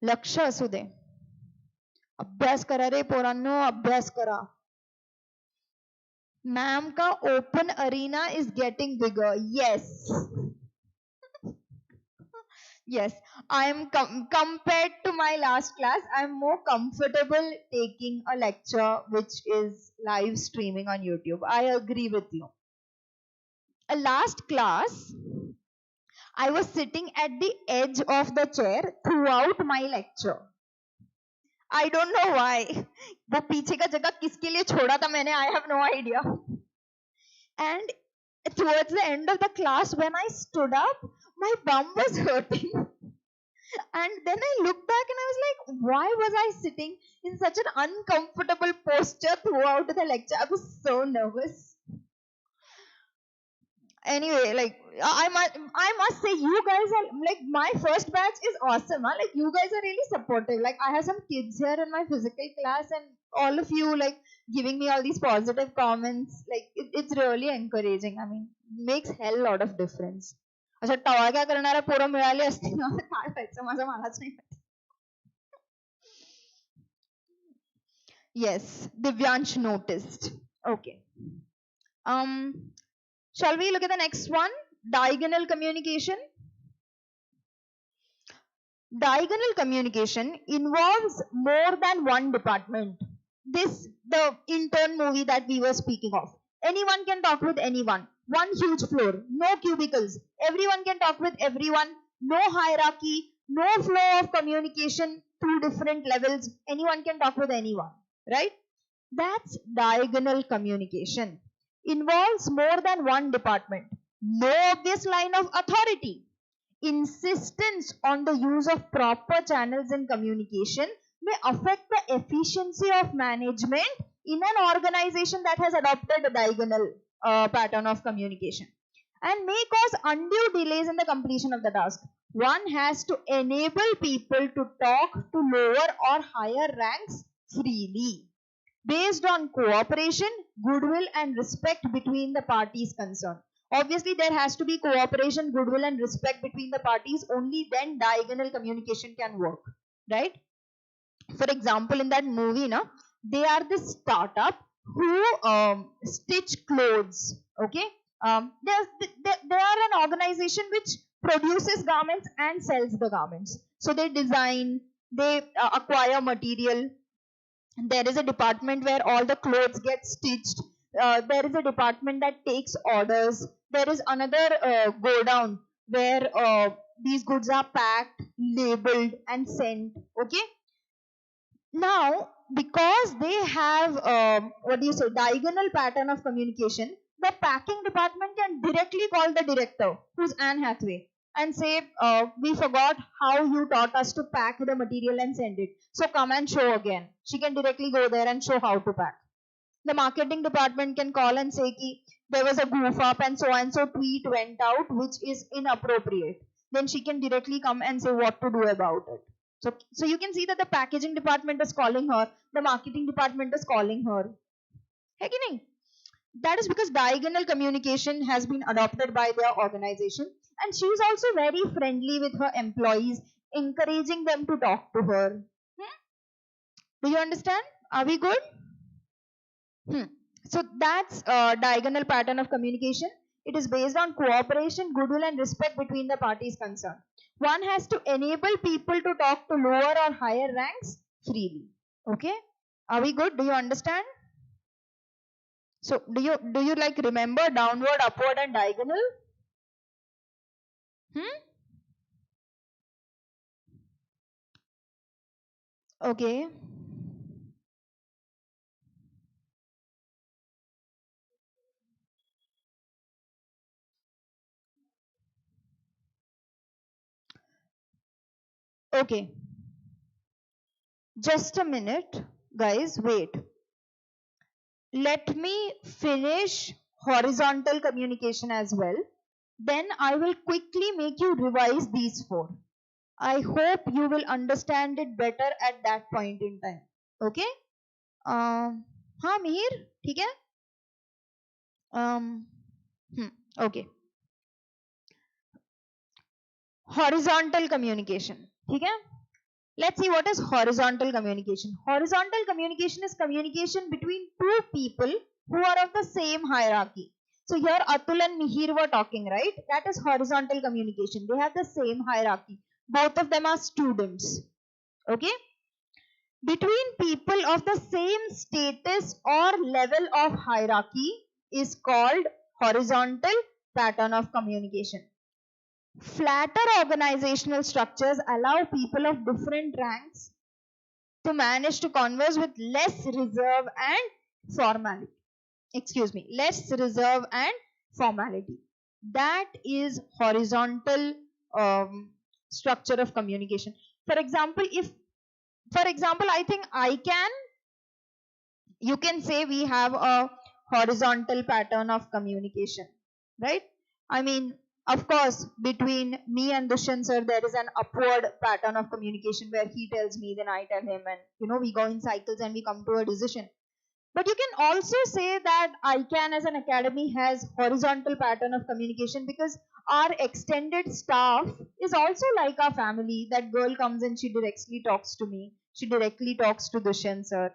लक्ष असू दे. अभ्यास करा रे पोरांनो, अभ्यास करा. Ma'am का open arena is getting bigger. Yes. Yes, I am compared to my last class, I am more comfortable taking a lecture which is live streaming on YouTube. I agree with you. A last class, I was sitting at the edge of the chair throughout my lecture. I don't know why. वो पीछे का जगह किसके लिए छोड़ा था मैंने? I have no idea. And towards the end of the class, when I stood up, my bum was hurting. And then I looked back and I was like, why was I sitting in such an uncomfortable posture throughout the lecture? I was so nervous. Anyway, like I must say, you guys are like, my first batch is awesome. Huh? Like you guys are really supportive. Like I have some kids here in my physical class, and all of you like giving me all these positive comments. Like it's really encouraging. I mean, makes hell lot of difference. अच्छा टवाळक्या करणाऱ्या पोरं मिळाली असती ना काय व्हायचं माझं मलाच नाही माहिती. Yes, Divyansh noticed. Okay. Shall we look at the next one? Diagonal communication. Diagonal communication involves more than one department. This, the intern movie that we were speaking of. Anyone can talk with anyone. One huge floor, no cubicles. Everyone can talk with everyone. No hierarchy, no flow of communication through different levels. Anyone can talk with anyone, right? That's diagonal communication. Involves more than one department. No obvious line of authority. Insistence on the use of proper channels in communication may affect the efficiency of management in an organization that has adopted a diagonal pattern of communication. and may cause undue delays in the completion of the task. One has to enable people to talk to lower or higher ranks freely, based on cooperation, goodwill, and respect between the parties concerned. Obviously, there has to be cooperation, goodwill, and respect between the parties. Only then diagonal communication can work, right? For example, in that movie, they are this startup who stitch clothes. Okay, they are an organization which produces garments and sells the garments. So they design, they acquire material. There is a department where all the clothes get stitched. There is a department that takes orders. There is another go down where these goods are packed, labeled, and sent. Okay. Now, because they have diagonal pattern of communication, the packing department can directly call the director, who's Anne Hathaway, and say, we forgot how you taught us to pack the material and send it. So come and show again. She can directly go there and show how to pack. The marketing department can call and say ki, there was a goof up and so tweet went out which is inappropriate. Then she can directly come and say what to do about it. So you can see that the packaging department is calling her, the marketing department is calling her. That is because diagonal communication has been adopted by their organization, and she is also very friendly with her employees, encouraging them to talk to her. Do you understand? Are we good? So that's a diagonal pattern of communication. It is based on cooperation, goodwill, and respect between the parties concerned. One has to enable people to talk to lower or higher ranks freely. Okay? Are we good? Do you understand? So do you like remember downward, upward, and diagonal? Okay. Okay. Just a minute, guys, wait. Let me finish horizontal communication as well. Then I will quickly make you revise these four. I hope you will understand it better at that point in time. Okay? हाँ मिहिर ठीक है? Okay. Horizontal communication. ठीक है? Let's see what is horizontal communication. Horizontal communication is communication between two people who are of the same hierarchy. So here Atul and Mihir were talking, right? That is horizontal communication. They have the same hierarchy. Both of them are students. Okay? Between people of the same status or level of hierarchy is called horizontal pattern of communication. Flatter organizational structures allow people of different ranks to manage to converse with less reserve and formality. Less reserve and formality. That is horizontal structure of communication. For example, I think you can say we have a horizontal pattern of communication, right? I mean, of course, between me and Dushyant sir, there is an upward pattern of communication where he tells me, then I tell him, and we go in cycles and we come to a decision. But you can also say that ICANN as an academy has horizontal pattern of communication because our extended staff is also like our family. That girl comes and she directly talks to me. She directly talks to Dushyant sir.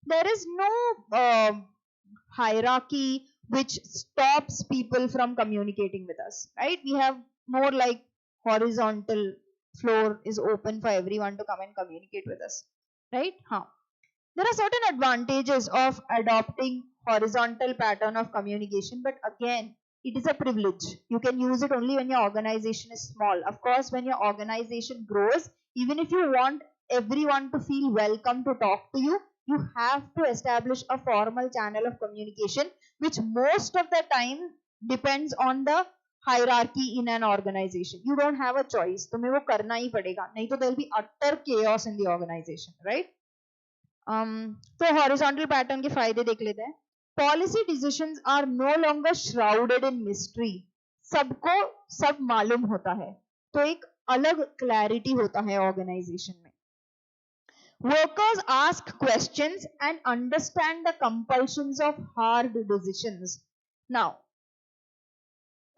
There is no hierarchy which stops people from communicating with us, right? We have more like horizontal floor is open for everyone to come and communicate with us, right? There are certain advantages of adopting horizontal pattern of communication, but again, it is a privilege. You can use it only when your organization is small. Of course, when your organization grows, even if you want everyone to feel welcome to talk to you, you have to establish a formal channel of communication, which most of the time depends on the hierarchy in an organization. You don't have a choice. तुम्हें वो करना ही पड़ेगा. नहीं तो there will be utter chaos in the organization, right? तो horizontal pattern के फायदे देख लेते हैं. Policy decisions are no longer shrouded in mystery. सबको सब मालूम होता है, तो एक अलग क्लैरिटी होता है ऑर्गेनाइजेशन में. Workers ask questions and understand the compulsions of hard decisions. Now,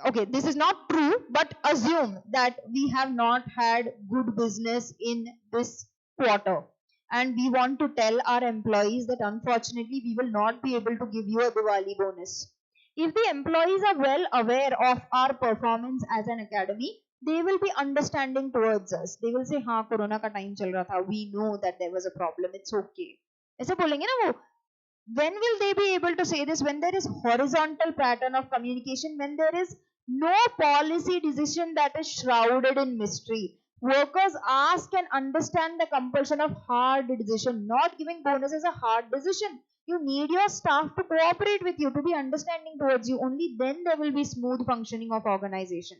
okay, this is not true, but assume that we have not had good business in this quarter and we want to tell our employees that unfortunately we will not be able to give you a Diwali bonus. If the employees are well aware of our performance as an academy, they will be understanding towards us. They will say, हाँ corona का time चल रहा था, we know that there was a problem, it's okay. ऐसे बोलेंगे ना वो. When will they be able to say this? When there is horizontal pattern of communication, when there is no policy decision that is shrouded in mystery. Workers ask and understand the compulsion of hard decision. Not giving bonus is a hard decision. You need your staff to cooperate with you, to be understanding towards you. Only then there will be smooth functioning of organization.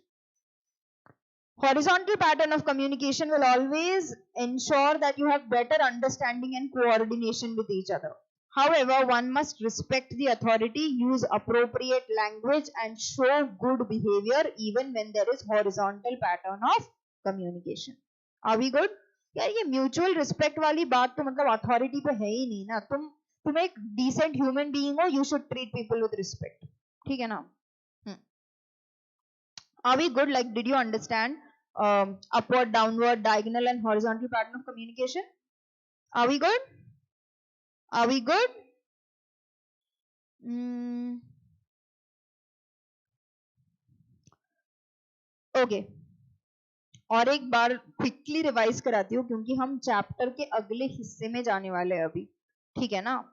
Horizontal pattern of communication will always ensure that you have better understanding and coordination with each other. However, one must respect the authority, use appropriate language and show good behavior even when there is horizontal pattern of communication. Are we good? यार ये mutual respect वाली बात तो मतलब authority पे है ही नहीं ना. तुम एक decent human being हो, you should treat people with respect. ठीक है ना? Are we good? Like, did you understand upward, downward, diagonal and horizontal pattern of communication? Are we good? Are we good? Okay. और एक बार quickly revise कराती हूँ क्योंकि हम चैप्टर के अगले हिस्से में जाने वाले हैं अभी. ठीक है ना?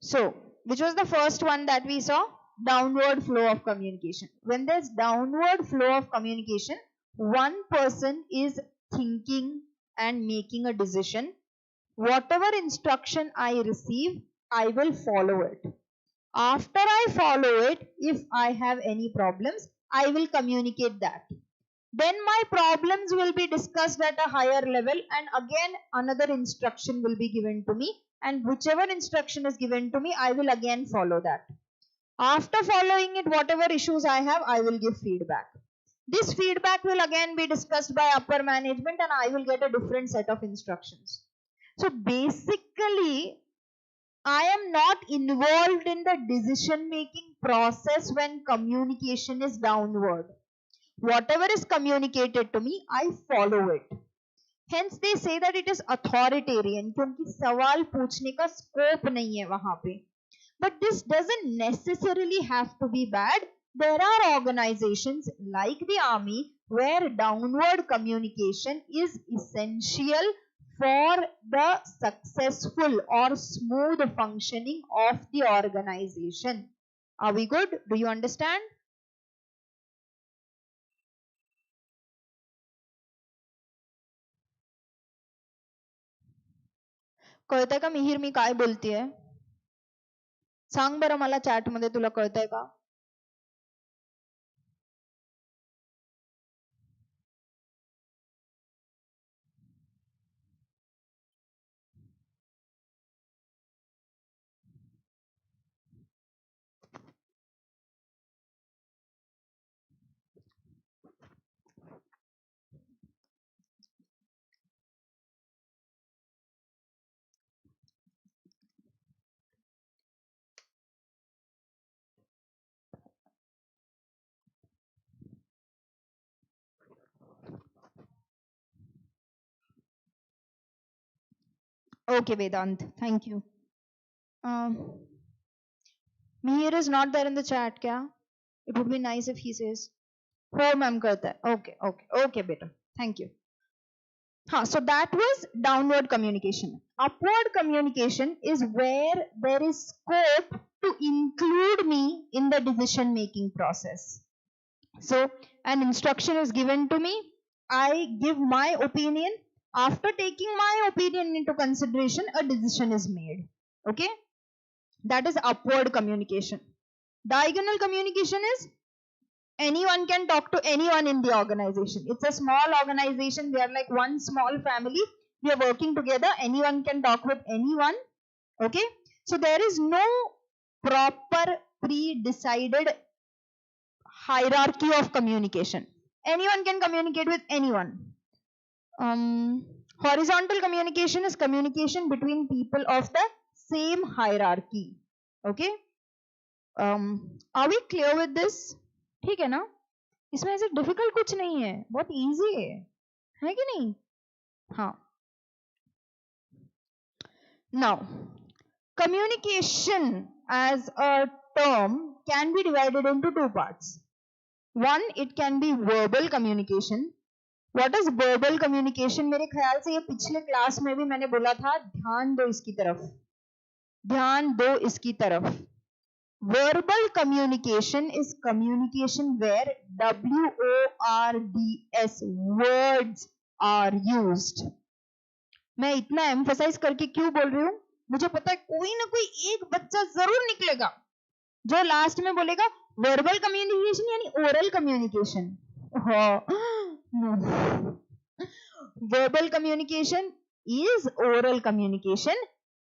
So, which was the first one that we saw? Downward flow of communication. When there's downward flow of communication, one person is thinking and making a decision. Whatever instruction I receive, I will follow it. After I follow it, if I have any problems, I will communicate that. Then my problems will be discussed at a higher level and again another instruction will be given to me, and whichever instruction is given to me, I will again follow that. After following it, whatever issues I have, I will give feedback. This feedback will again be discussed by upper management and I will get a different set of instructions. So basically, I am not involved in the decision making process when communication is downward. Whatever is communicated to me, I follow it. Hence they say that it is authoritarian क्योंकि सवाल पूछने का scope नहीं है वहाँ पे. But this doesn't necessarily have to be bad. There are organizations like the army where downward communication is essential for the successful or smooth functioning of the organization. Are we good? Do you understand? कळतंय का मिहिर मी काय बोलतेय? सांग बरं मला chat मध्ये तुला कळतंय का? Okay, Vedant, thank you. Mihir is not there in the chat, kya? It would be nice if he says. हो मैम करता है. Okay, beta. Thank you. So that was downward communication. Upward communication is where there is scope to include me in the decision making process. So an instruction is given to me. I give my opinion. After taking my opinion into consideration, a decision is made. Okay? That is upward communication. Diagonal communication is anyone can talk to anyone in the organization. It's a small organization. We are like one small family. We are working together. Anyone can talk with anyone. Okay? So there is no proper pre-decided hierarchy of communication. Anyone can communicate with anyone. Horizontal communication is communication between people of the same hierarchy. Okay? Are we clear with this? ठीक है ना? इसमें ऐसे difficult कुछ नहीं है, बहुत easy है कि नहीं? हाँ. Now, communication as a term can be divided into two parts. One, it can be verbal communication. What is verbal communication? मेरे ख्याल से ये पिछले क्लास में भी मैंने बोला था, ध्यान दो इसकी तरफ, ध्यान दो इसकी तरफ. Verbal communication is communication where WORDS words are used. मैं इतना एम्फसाइज करके क्यों बोल रही हूँ? मुझे पता है कोई ना कोई एक बच्चा जरूर निकलेगा जो लास्ट में बोलेगा वर्बल कम्युनिकेशन यानी oral communication. Verbal communication is oral communication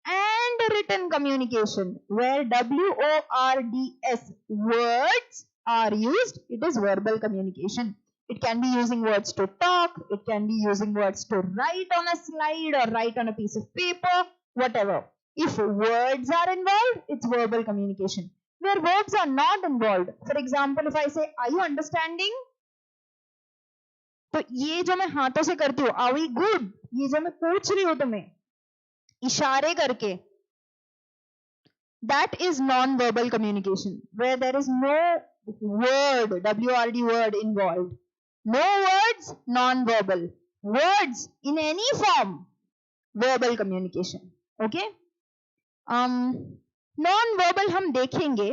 and written communication where WORDS words are used. It is verbal communication. It can be using words to talk, it can be using words to write on a slide or write on a piece of paper, whatever. If words are involved, it's verbal communication. Where words are not involved, for example, if I say, are you understanding? तो ये जो मैं हाथों से करती हूँ, are we good? ये जो मैं पूछ रही हूँ तुम्हें इशारे करके, that is non-verbal communication where there is no word, WRD word involved. No words, non-verbal. Words in any form, verbal communication. Okay? Non-verbal हम देखेंगे,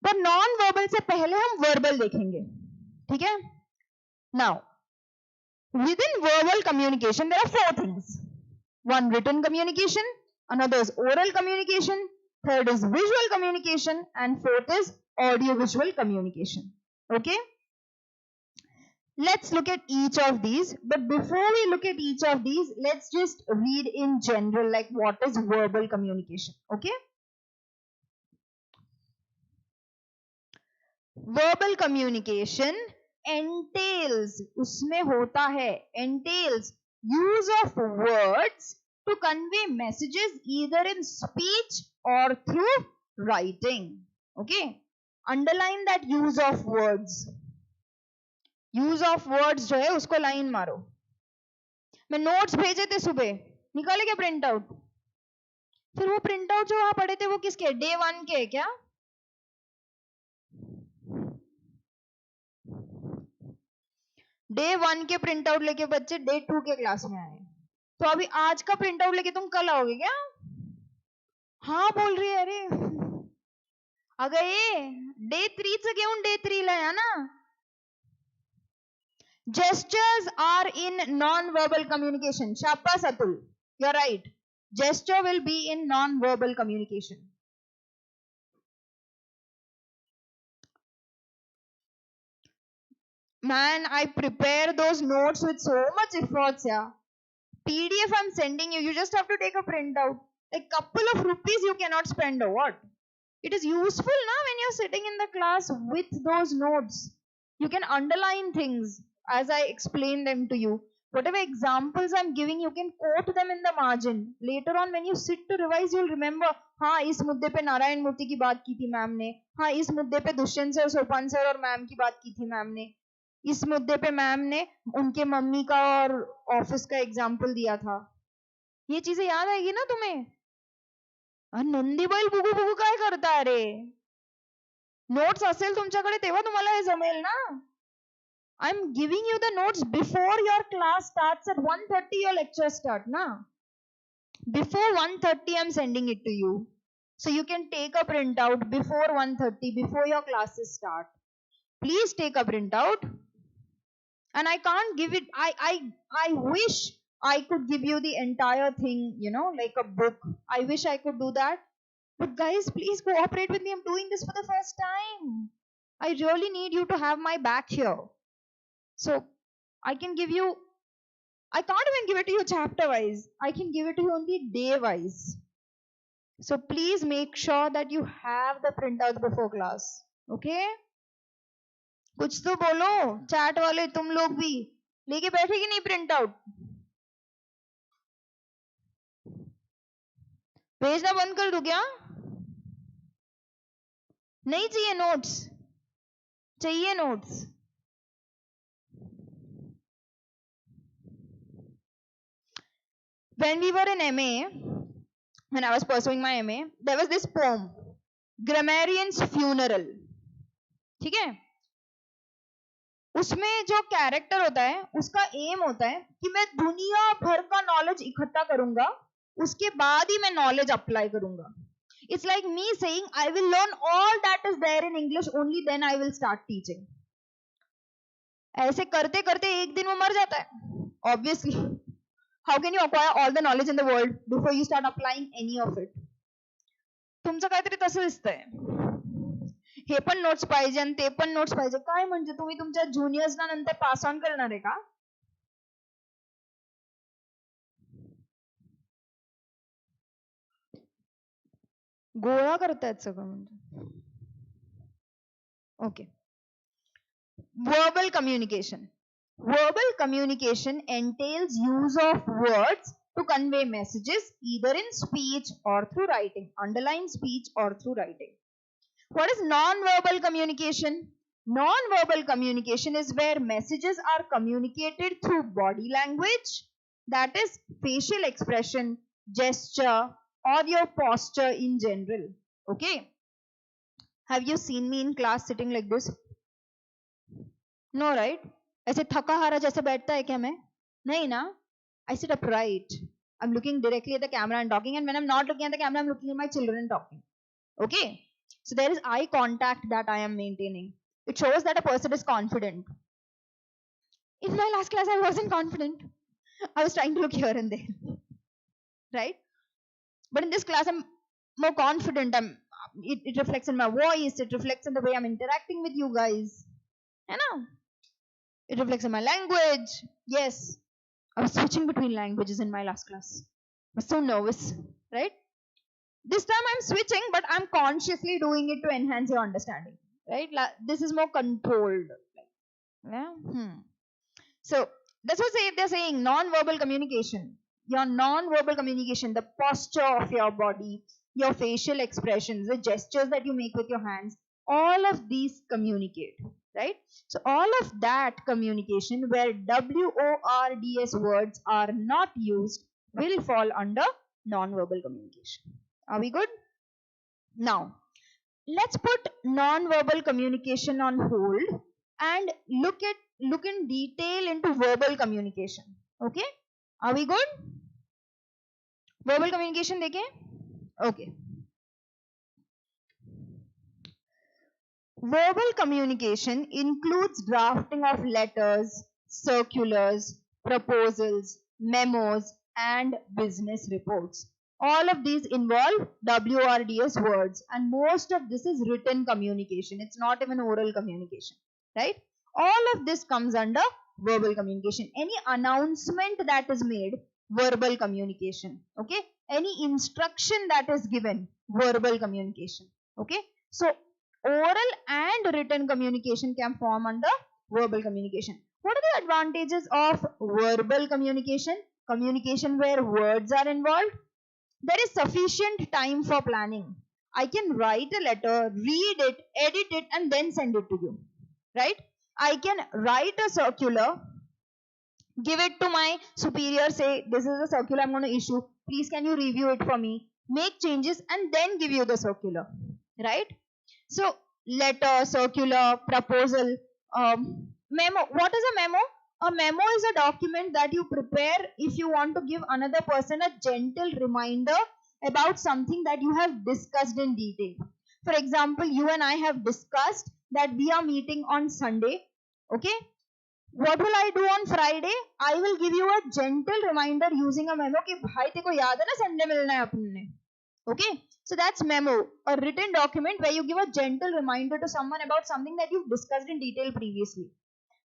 पर non-verbal से पहले हम verbal देखेंगे. ठीक है? Now, within verbal communication, there are four things. One, written communication. Another is oral communication. Third is visual communication. And fourth is audio-visual communication. Okay? Let's look at each of these. But before we look at each of these, let's just read in general like what is verbal communication. Okay? Verbal communication entails, उसमें होता है, entails use of words to convey messages either in speech or through writing. Okay? Underline that use of words. Use of words जो है उसको line मारो. मैं notes भेजे थे सुबह, निकाले क्या प्रिंट आउट? फिर वो प्रिंट आउट जो आप पढ़े थे वो किसके? डे 1 के क्या? डे 1 के प्रिंट आउट लेके बच्चे डे 2 के क्लास में आए, तो अभी आज का प्रिंट आउट लेके तुम कल आओगे क्या? हाँ बोल रही है. अरे अगर ये डे 3 से घेऊन डे 3 लाया ना. Gestures are in non-verbal communication. Shabash Atul, you're right. Gesture will be in non-verbal communication. Man, I prepare those notes with so much efforts, yeah. PDF I'm sending you, you just have to take a printout. A couple of rupees you cannot spend or what? It is useful now when you're sitting in the class with those notes. You can underline things as I explain them to you. Whatever examples I'm giving, you can quote them in the margin. Later on, when you sit to revise, you'll remember, हाँ इस मुद्दे पे नारायण मूर्ति की बात की थी ma'am ने, हाँ इस मुद्दे पे दुष्यंत सर, सोपान सर और मैम की बात की थी मैम ने, इस मुद्दे पे मैम ने उनके मम्मी का और ऑफिस का एग्जाम्पल दिया था. ये चीजें याद आएगी ना तुम्हें? नंदी बैल बुगू बुगू काय करता रे? नोट्स असेल तुमच्याकडे तेव्हा तुम्हाला हे जमेल ना. I'm giving you the notes before your class starts at 1:30. Your lecture start na. Before 1:30 I'm sending it to you, so you can take a printout before 1:30, before your classes start. Please take a printout. And I can't give it. I wish I could give you the entire thing, you know, like a book. I wish I could do that. But guys, please cooperate with me. I'm doing this for the first time. I really need you to have my back here. So I can give you, I can't even give it to you chapter wise. I can give it to you only day wise. So please make sure that you have the printouts before class. Okay? कुछ तो बोलो, chat वाले तुम लोग भी लेके बैठे कि नहीं प्रिंट आउट? भेजना बंद कर दूं क्या? नहीं चाहिए नोट्स? चाहिए notes? When we were in MA, when I was pursuing my MA, there was this poem, Grammarian's Funeral. ठीक है? उसमें जो कैरेक्टर होता है उसका एम होता है कि मैं दुनिया भर का नॉलेज इकट्ठा करूंगा, उसके बाद ही मैं नॉलेज अप्लाई करूंगा. It's like me saying I will learn all that is there in English, only then I will start teaching. ऐसे करते करते एक दिन वो मर जाता है. Obviously, how can you acquire all the knowledge in the world before you start applying any of it? तुमचं काहीतरी तसं दिसतंय. हे पण नोट्स पाहिजे आणि ते पण नोट्स पाहिजे. काय म्हणजे तुम्ही तुमच्या ज्युनियर्सना नंतर पास ऑन करणार आहे का? गोळा करतायत सगळं म्हणजे. Okay. Verbal communication. Verbal communication entails use of words to convey messages either in speech or through writing. Underline speech or through writing. What is non-verbal communication? Non-verbal communication is where messages are communicated through body language, that is facial expression, gesture, or your posture in general. Okay? Have you seen me in class sitting like this? No, right? ऐसे थका हारा जैसे बैठता है क्या मैं? नहीं ना? I sit upright. I'm looking directly at the camera and talking, and when I'm not looking at the camera, I'm looking at my children and talking. Okay? So there is eye contact that I am maintaining. It shows that a person is confident. In my last class, I wasn't confident. I was trying to look here and there. Right? But in this class, I'm more confident. It reflects in my voice. It reflects in the way I'm interacting with you guys. You know? It reflects in my language. Yes. I was switching between languages in my last class. I was so nervous. Right? This time I'm switching, but I'm consciously doing it to enhance your understanding. Right? This is more controlled. Yeah. So that's what they're saying. Non-verbal communication. Your non-verbal communication, the posture of your body, your facial expressions, the gestures that you make with your hands, all of these communicate. Right? So all of that communication where WORDS words are not used will fall under non-verbal communication. Are we good? Now, let's put non-verbal communication on hold and look in detail into verbal communication. Okay? Are we good? Verbal communication देखें? Okay. Verbal communication includes drafting of letters, circulars, proposals, memos, and business reports. All of these involve WRDS words, and most of this is written communication. It's not even oral communication, right? All of this comes under verbal communication. Any announcement that is made, verbal communication, okay? Any instruction that is given, verbal communication, okay? So, oral and written communication can form under verbal communication. What are the advantages of verbal communication? Communication where words are involved. There is sufficient time for planning. I can write a letter, read it, edit it, and then send it to you. Right? I can write a circular, give it to my superior, say, this is the circular I'm going to issue. Please can you review it for me? Make changes and then give you the circular. Right? So, letter, circular, proposal, memo. What is a memo? A memo is a document that you prepare if you want to give another person a gentle reminder about something that you have discussed in detail. For example, you and I have discussed that we are meeting on Sunday. Okay? What will I do on Friday? I will give you a gentle reminder using a memo कि भाई तेको याद है ना Sunday मिलना है अपने. Okay? So that's memo, a written document where you give a gentle reminder to someone about something that you've discussed in detail previously.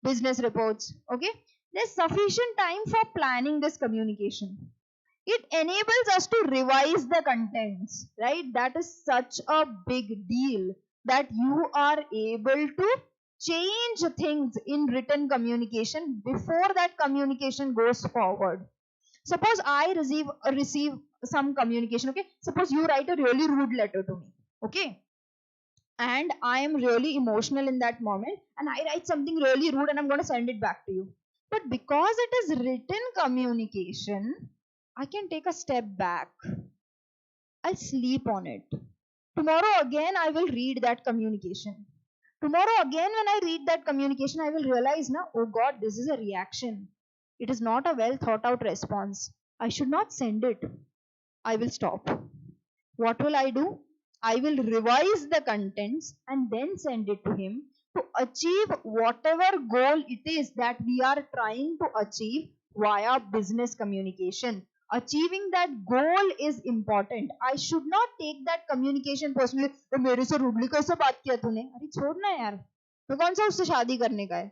Business reports. Okay? There's sufficient time for planning this communication. It enables us to revise the contents, right? That is such a big deal, that you are able to change things in written communication before that communication goes forward. Suppose I receive some communication, okay? Suppose you write a really rude letter to me, okay? And I am really emotional in that moment, and I write something really rude and I'm going to send it back to you. But because it is written communication, I can take a step back. I'll sleep on it. Tomorrow again, I will read that communication. Tomorrow again, when I read that communication, I will realize now, oh God, this is a reaction. It is not a well thought out response. I should not send it. I will stop. What will I do? I will revise the contents and then send it to him to achieve whatever goal it is that we are trying to achieve via business communication. Achieving that goal is important. I should not take that communication personally. तो मेरे से rudely कैसे बात किया तूने? अरे छोड़ ना यार, तो कौन सा उससे शादी करने का है?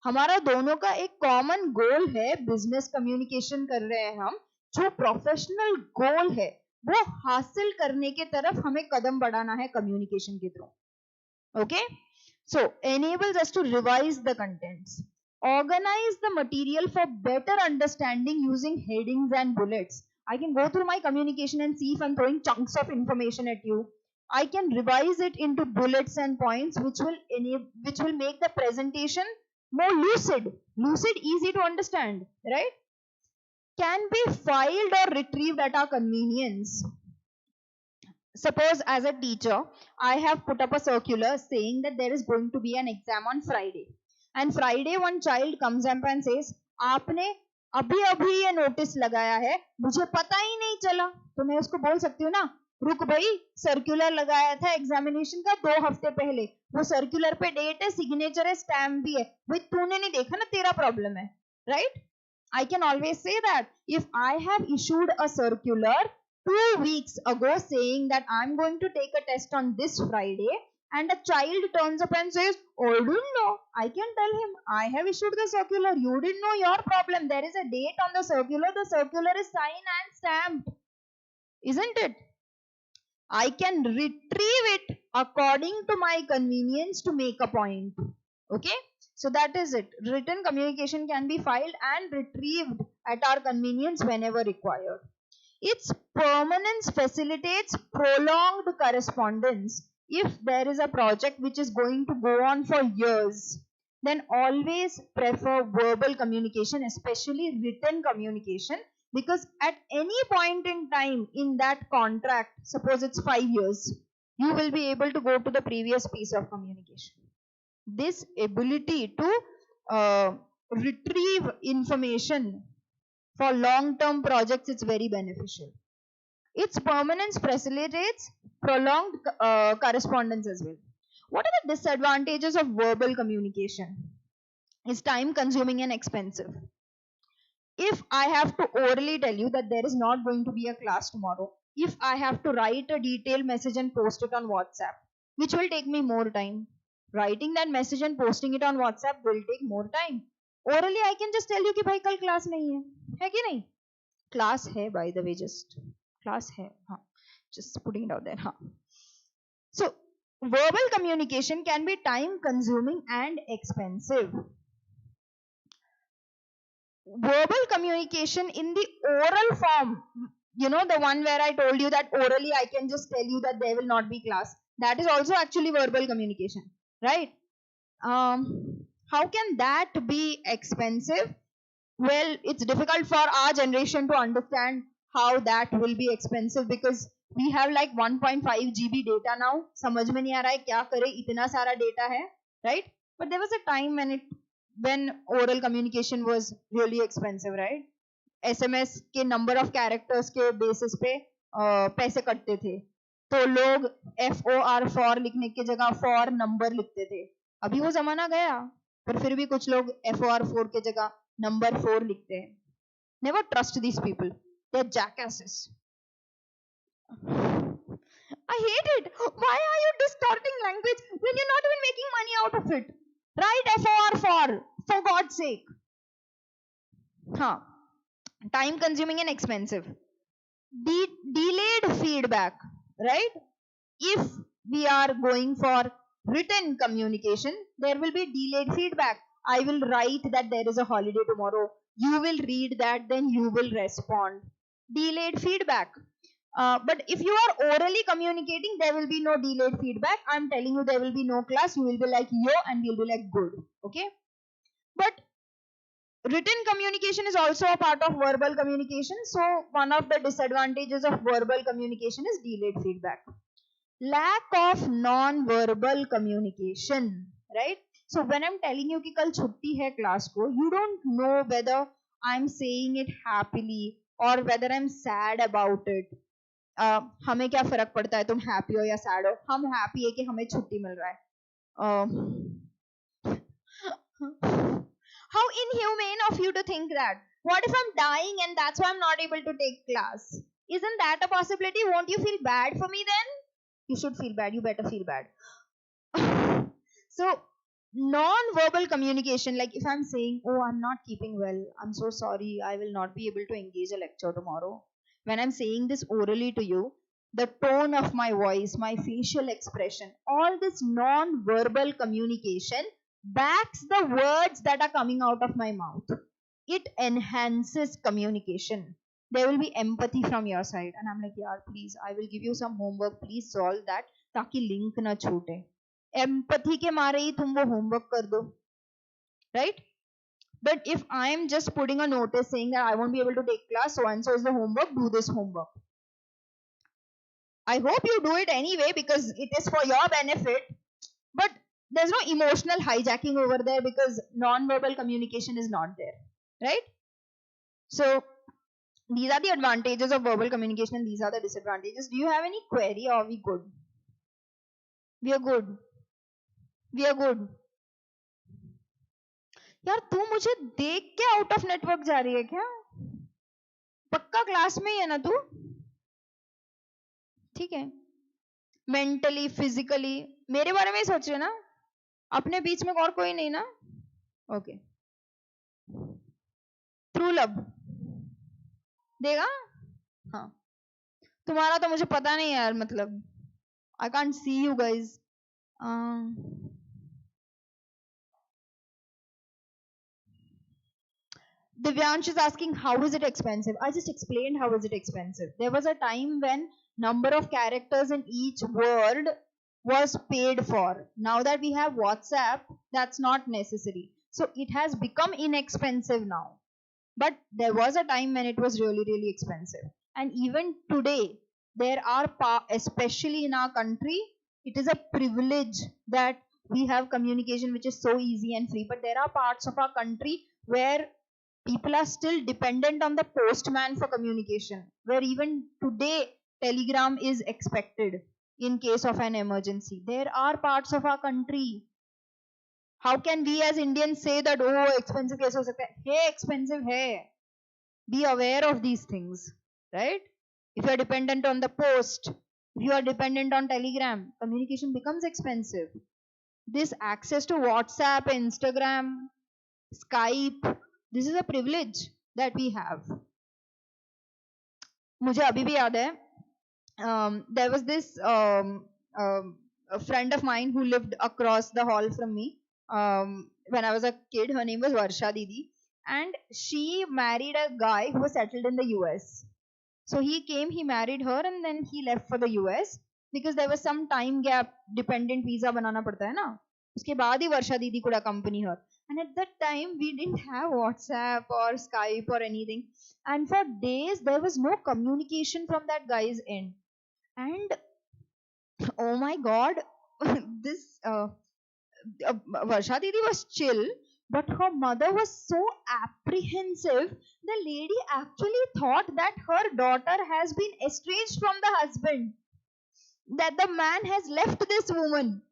हमारा दोनों का एक कॉमन गोल है, बिजनेस कम्युनिकेशन कर रहे हैं हम, जो प्रोफेशनल गोल है वो हासिल करने के तरफ हमें कदम बढ़ाना है कम्युनिकेशन के through. Okay, so enables us to revise the contents, organize the material for better understanding using headings and bullets. I can go through my communication and see if I'm throwing chunks of information at you. I can revise it into bullets and points, which will make the presentation more lucid, easy to understand, right? Can be filed or retrieved at our convenience. Suppose as a teacher, I have put up a circular saying that there is going to be an exam on Friday. And Friday one child comes up and says, आपने अभी अभी ये notice लगाया है, मुझे पता ही नहीं चला. तो मैं उसको बोल सकती हूँ ना, रुक भाई, सर्कुलर लगाया था एग्जामिनेशन का 2 हफ्ते पहले, वो सर्कुलर पे डेट है, सिग्नेचर है, स्टैम्प भी है. भाई तूने नहीं देखा ना, तेरा प्रॉब्लम है, right? I can always say that if I have issued a circular 2 weeks ago saying that I'm going to take a test on this Friday, and a child turns up and says, oh, I didn't know, I can tell him, I have issued the circular, you didn't know, your problem. There is a date on the circular is signed and stamped, isn't it? I can retrieve it according to my convenience to make a point. Okay, so that is it. Written communication can be filed and retrieved at our convenience whenever required. Its permanence facilitates prolonged correspondence. If there is a project which is going to go on for years, then always prefer verbal communication, especially written communication, because at any point in time in that contract, suppose it's 5 years, you will be able to go to the previous piece of communication. This ability to retrieve information for long-term projects is very beneficial. Its permanence facilitates prolonged correspondence as well. What are the disadvantages of verbal communication? It's time-consuming and expensive. If I have to orally tell you that there is not going to be a class tomorrow, if I have to write a detailed message and post it on WhatsApp, which will take me more time, writing that message and posting it on WhatsApp will take more time. Orally I can just tell you कि भाई कल class नहीं है कि नहीं? Class है, by the way, just class है, हाँ, just putting it out there, हाँ. So verbal communication can be time consuming and expensive. Verbal communication in the oral form, you know, the one where I told you that orally I can just tell you that there will not be class, that is also actually verbal communication, right? How can that be expensive? Well, it's difficult for our generation to understand how that will be expensive, because we have like 1.5 GB data now. समझ में नहीं आ रहा है क्या करें, इतना सारा data है, right? But there was a time when oral communication was really expensive, right? SMS के number of characters के basis पे पैसे कटते थे, तो लोग FOR for लिखने की जगह for number लिखते थे. अभी वो जमाना गया, पर फिर भी कुछ लोग FOR 4 की जगह number 4 लिखते हैं. Never trust these people. They're jackasses. I hate it. Why are you distorting language when you're not even making money out of it? Write for God's sake. Huh. Time consuming and expensive. Delayed feedback, right? If we are going for written communication, there will be delayed feedback. I will write that there is a holiday tomorrow. You will read that, then you will respond. Delayed feedback. But if you are orally communicating, there will be no delayed feedback. I'm telling you, there will be no class. You will be like yo, and you'll be like good. Okay? But written communication is also a part of verbal communication. So one of the disadvantages of verbal communication is delayed feedback. Lack of non-verbal communication, right? So when I'm telling you कि कल छुट्टी है class को, you don't know whether I'm saying it happily or whether I'm sad about it. हमें क्या फर्क पड़ता है तुम happy हो या sad हो? हम happy है कि हमें छुट्टी मिल रहा है. How inhumane of you to think that. What if I'm dying and that's why I'm not able to take class? Isn't that a possibility? Won't you feel bad for me then? You should feel bad. You better feel bad. So, non-verbal communication, like if I'm saying, oh, I'm not keeping well, I'm so sorry, I will not be able to engage a lecture tomorrow. When I'm saying this orally to you, the tone of my voice, my facial expression, all this non-verbal communication backs the words that are coming out of my mouth. It enhances communication. There will be empathy from your side. And I'm like, yeah, please, I will give you some homework. Please solve that. ताकि link ना छूटे. Empathy के मारे ही तुम वो homework कर दो. Right? But if I'm just putting a notice saying that I won't be able to take class, so and so is the homework, do this homework. I hope you do it anyway because it is for your benefit. But there's no emotional hijacking over there because non-verbal communication is not there. Right? So these are the advantages of verbal communication and these are the disadvantages. Do you have any query or are we good? We are good. We are good. यार तू मुझे देख के out of network जा रही है क्या? पक्का क्लास में ही है ना तू? ठीक है. मेंटली फिजिकली मेरे बारे में ही सोच रहे ना? अपने बीच में और कोई नहीं ना? ओके. ट्रू लव देगा? हाँ. तुम्हारा तो मुझे पता नहीं यार मतलब. I can't see you guys. Divyansh is asking how is it expensive? I just explained how is it expensive. There was a time when number of characters in each word was paid for. Now that we have WhatsApp, that's not necessary. So it has become inexpensive now. But there was a time when it was really, really expensive. And even today, there are, especially in our country, it is a privilege that we have communication which is so easy and free. But there are parts of our country where people are still dependent on the postman for communication, where even today telegram is expected in case of an emergency. There are parts of our country. How can we as Indians say that, oh, expensive case ho sakta hai? Hey, expensive hai. Be aware of these things, right? If you are dependent on the post, if you are dependent on telegram, communication becomes expensive. This access to WhatsApp, Instagram, Skype, this is a privilege that we have. मुझे अभी भी याद है, there was this a friend of mine who lived across the hall from me when I was a kid. Her name was Varsha Didi, and she married a guy who was settled in the US. So he came, he married her, and then he left for the US because there was some time gap. Dependent visa बनाना पड़ता है ना. उसके बाद ही वर्षा दीदी could accompany her. And at that time, we didn't have WhatsApp or Skype or anything. And for days, there was no communication from that guy's end. And oh my God, this Varsha Didi was chill, but her mother was so apprehensive. The lady actually thought that her daughter has been estranged from the husband, that the man has left this woman.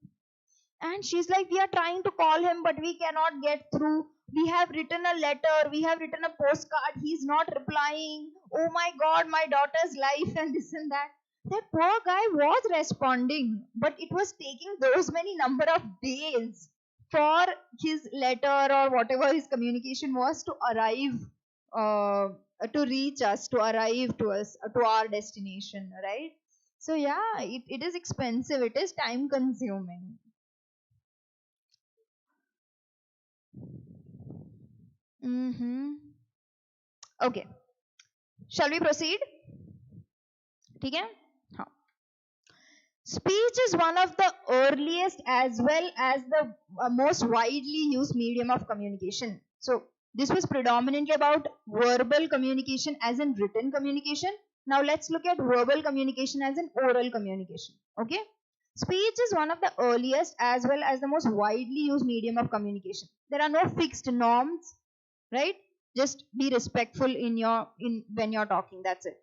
And she's like, we are trying to call him, but we cannot get through. We have written a letter, we have written a postcard, he's not replying. Oh my God, my daughter's life, and this and that. That poor guy was responding, but it was taking those many number of days for his letter or whatever his communication was to arrive to reach us, to arrive to us, to our destination, right? So yeah, it is expensive, it is time consuming. Okay, shall we proceed? ठीक है? हाँ. Speech is one of the earliest as well as the most widely used medium of communication. So, this was predominantly about verbal communication as in written communication. Now, let's look at verbal communication as in oral communication. Okay? Speech is one of the earliest as well as the most widely used medium of communication. There are no fixed norms, right? Just be respectful in when you're talking. That's it.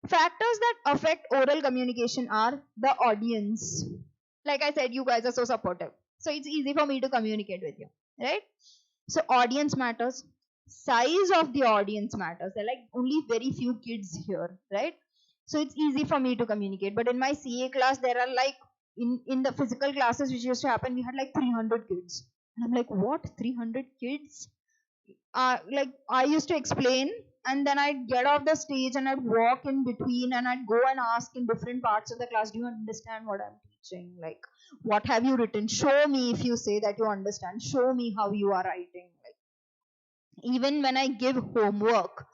Factors that affect oral communication are the audience. Like I said, you guys are so supportive. So it's easy for me to communicate with you, right? So audience matters. Size of the audience matters. There are like only very few kids here, right? So it's easy for me to communicate. But in my CA class, there are like in the physical classes which used to happen, we had like 300 kids. And I'm like, what? 300 kids? Like I used to explain, and then I'd get off the stage and I'd walk in between and I'd go and ask in different parts of the class, do you understand what I'm teaching? Like, what have you written? Show me if you say that you understand. Show me how you are writing. Like, even when I give homework,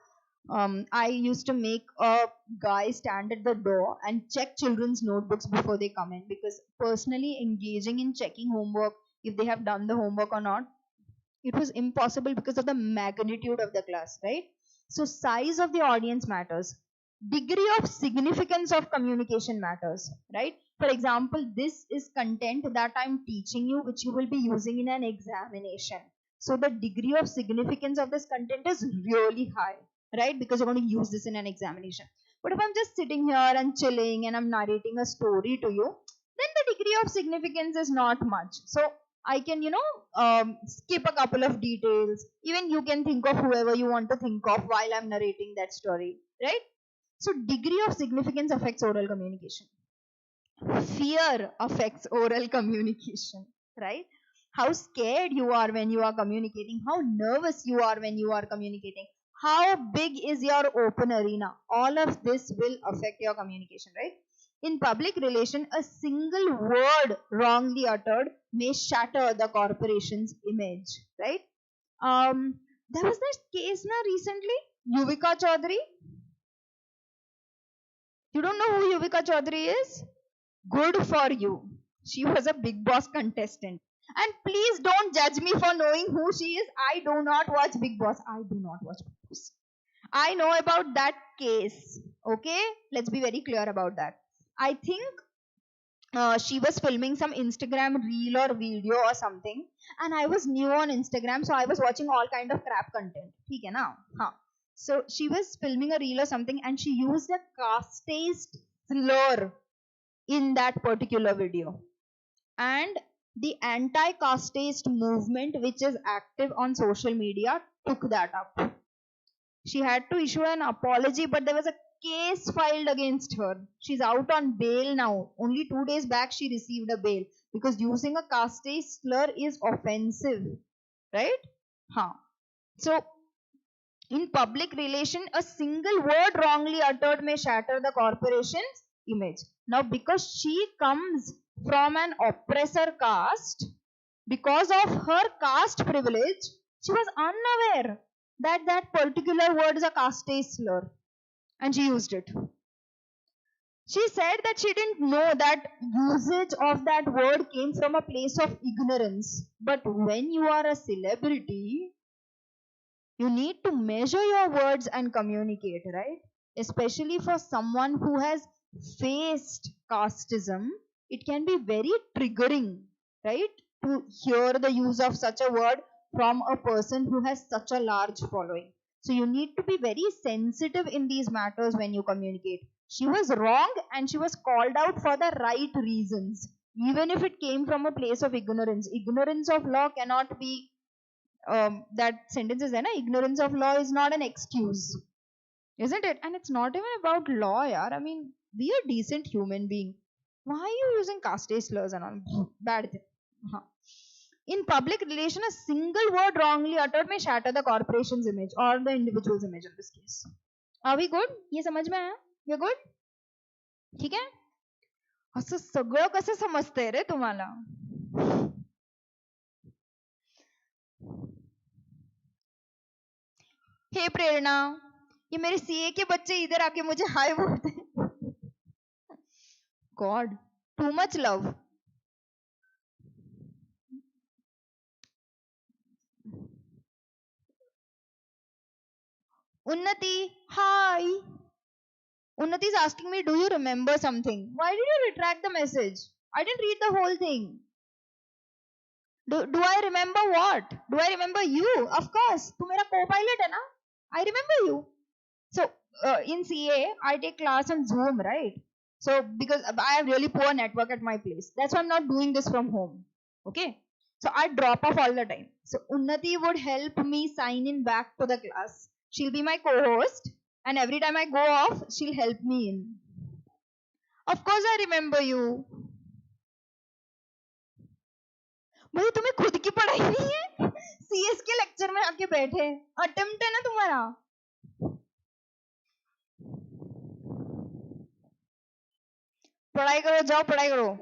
I used to make a guy stand at the door and check children's notebooks before they come in, because personally engaging in checking homework, if they have done the homework or not, it was impossible because of the magnitude of the class, right? So size of the audience matters. Degree of significance of communication matters, right? For example, this is content that I'm teaching you, which you will be using in an examination. So the degree of significance of this content is really high, right? Because you're going to use this in an examination. But if I'm just sitting here and chilling and I'm narrating a story to you, then the degree of significance is not much. So I can, skip a couple of details. Even you can think of whoever you want to think of while I'm narrating that story, right? So degree of significance affects oral communication. Fear affects oral communication, right? How scared you are when you are communicating, how nervous you are when you are communicating, how big is your open arena. All of this will affect your communication, right? In public relation, a single word wrongly uttered may shatter the corporation's image, right? There was this case now recently, Yuvika Chaudhary. You don't know who Yuvika Chaudhary is? Good for you. She was a Big Boss contestant. And please don't judge me for knowing who she is. I do not watch Big Boss. I do not watch Big Boss. I know about that case. Okay? Let's be very clear about that. I think she was filming some Instagram reel or video or something, and I was new on Instagram, so I was watching all kind of crap content. ठीक है ना? हाँ. So she was filming a reel or something, and she used a casteist slur in that particular video, and the anti-casteist movement, which is active on social media, took that up. She had to issue an apology, but there was a case filed against her. She's out on bail now. Only 2 days back she received a bail, because using a casteist slur is offensive, right? Huh. So in public relation, a single word wrongly uttered may shatter the corporation's image. Now, because she comes from an oppressor caste, because of her caste privilege, she was unaware that that particular word is a casteist slur, and she used it. She said that she didn't know that usage of that word came from a place of ignorance. But when you are a celebrity, you need to measure your words and communicate, right? Especially for someone who has faced casteism, it can be very triggering, right? To hear the use of such a word from a person who has such a large following. So you need to be very sensitive in these matters when you communicate. She was wrong and she was called out for the right reasons. Even if it came from a place of ignorance. Ignorance of law cannot be, that sentence is there, na? Ignorance of law is not an excuse. Isn't it? And it's not even about law, yaar. I mean, be a decent human being. Why are you using caste slurs and all? Bad thing. In public relation, a single word wrongly uttered may shatter the corporation's image or the individual's image in this case. Are we good? ये समझ में आया? You're good? ठीक है? असं सगळं कसं समजतंय रे तुम्हाला? हे प्रेरणा, ये मेरे सीए के बच्चे इधर आके मुझे हाय बोलते हैं. God, too much love. Unnati, hi. Unnati is asking me, do you remember something? Why did you retract the message? I didn't read the whole thing. Do I remember what? Do I remember you? Of course. Tu mera co-pilot hai na? I remember you. So in CA, I take class on Zoom, right? So because I have really poor network at my place, that's why I'm not doing this from home. Okay. So I drop off all the time. So Unnati would help me sign in back to the class. She'll be my co-host, and every time I go off, she'll help me in. Of course, I remember you. भाई तुम्हें खुद की पढ़ाई नहीं है? CS के lecture में आके बैठे, अटेम्प्ट है ना तुम्हारा? पढ़ाई करो, जाओ पढ़ाई करो.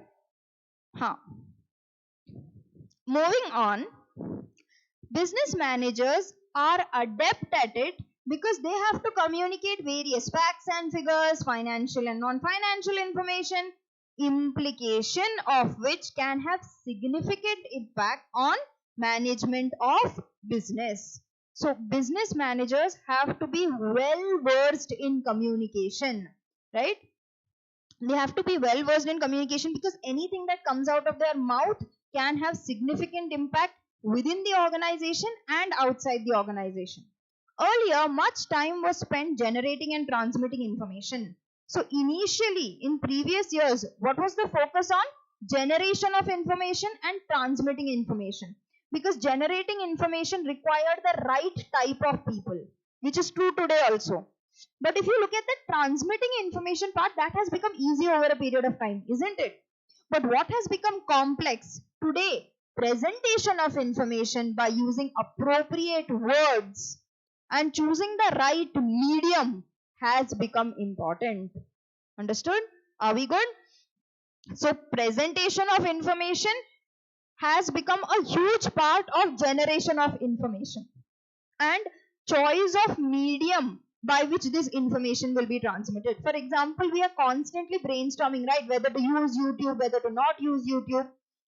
हाँ. Moving on, business managers are adept at it because they have to communicate various facts and figures, financial and non-financial information, implication of which can have significant impact on management of business. So business managers have to be well versed in communication, right? They have to be well versed in communication because anything that comes out of their mouth can have significant impact within the organization and outside the organization. Earlier, much time was spent generating and transmitting information. So initially, in previous years, what was the focus on? Generation of information and transmitting information. Because generating information required the right type of people, which is true today also. But if you look at the transmitting information part, that has become easy over a period of time, isn't it? But what has become complex today? Presentation of information by using appropriate words and choosing the right medium has become important. Understood? Are we good? So presentation of information has become a huge part of generation of information, and choice of medium by which this information will be transmitted. For example, we are constantly brainstorming, right? Whether to use YouTube, whether to not use YouTube,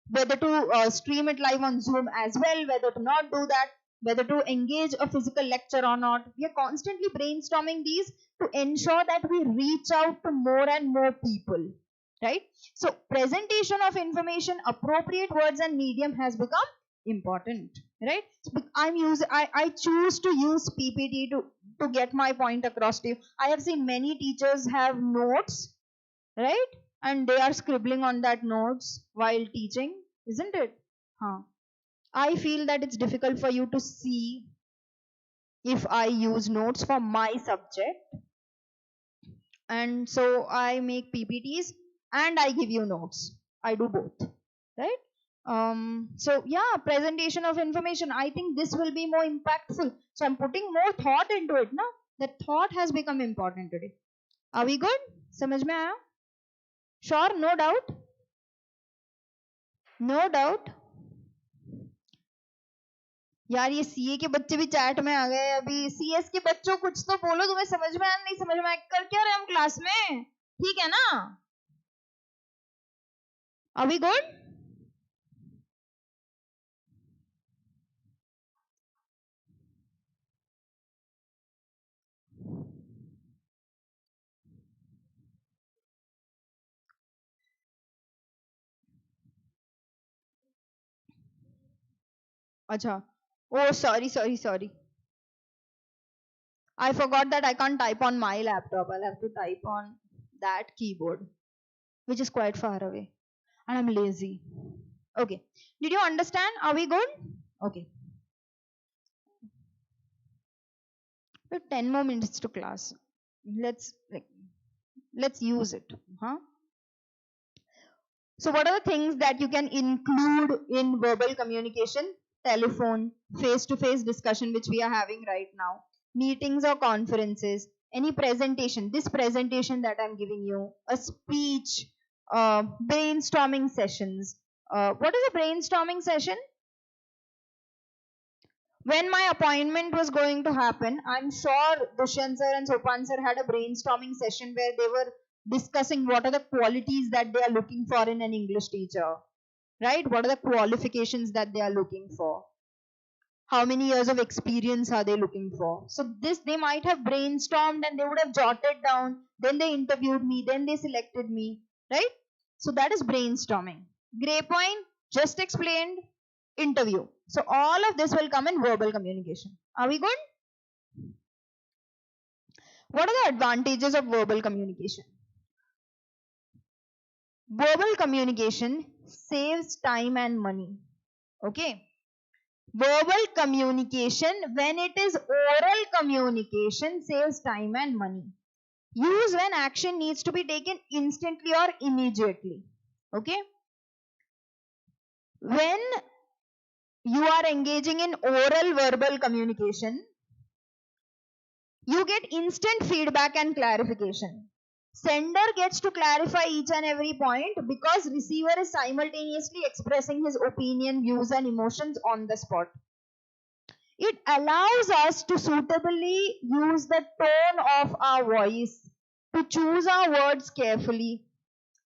whether to stream it live on Zoom as well, whether to not do that, whether to engage a physical lecture or not. We are constantly brainstorming these to ensure that we reach out to more and more people, right? So presentation of information, appropriate words and medium has become important, right? I choose to use PPT to get my point across to you. I have seen many teachers have notes, right? And they are scribbling on that notes while teaching, isn't it? Huh. I feel that it's difficult for you to see if I use notes for my subject. And so I make PPTs and I give you notes. I do both, right? So yeah, presentation of information, I think this will be more impactful. So I'm putting more thought into it now. That thought has become important today. Are we good? समझ में आया? Sure, no doubt. No doubt. यार ये CA के बच्चे भी chat में आ गए अभी. सीएस के बच्चों कुछ तो बोलो, तुम्हें समझ में आया नहीं समझ में आया? कर क्या रहे हम क्लास में? ठीक है ना? Are we good? Acha. Oh, sorry. I forgot that I can't type on my laptop. I'll have to type on that keyboard, which is quite far away. And I'm lazy. Okay. Did you understand? Are we good? Okay. We have 10 more minutes to class. Let's use it. Huh? So what are the things that you can include in verbal communication? Telephone, face-to-face discussion, which we are having right now, meetings or conferences, any presentation, this presentation that I'm giving you, a speech, brainstorming sessions. What is a brainstorming session? When my appointment was going to happen, I'm sure Dushyant sir and Sopan sir had a brainstorming session where they were discussing what are the qualities that they are looking for in an English teacher, right? What are the qualifications that they are looking for? How many years of experience are they looking for? So this they might have brainstormed and they would have jotted down, then they interviewed me, then they selected me, right? So that is brainstorming. Gray point, just explained, interview. So all of this will come in verbal communication. Are we good? What are the advantages of verbal communication? Verbal communication saves time and money. Okay. Verbal communication, when it is oral communication, saves time and money. Use when action needs to be taken instantly or immediately. Okay. When you are engaging in oral verbal communication, you get instant feedback and clarification. Sender gets to clarify each and every point because receiver is simultaneously expressing his opinion, views and emotions on the spot. It allows us to suitably use the tone of our voice, to choose our words carefully.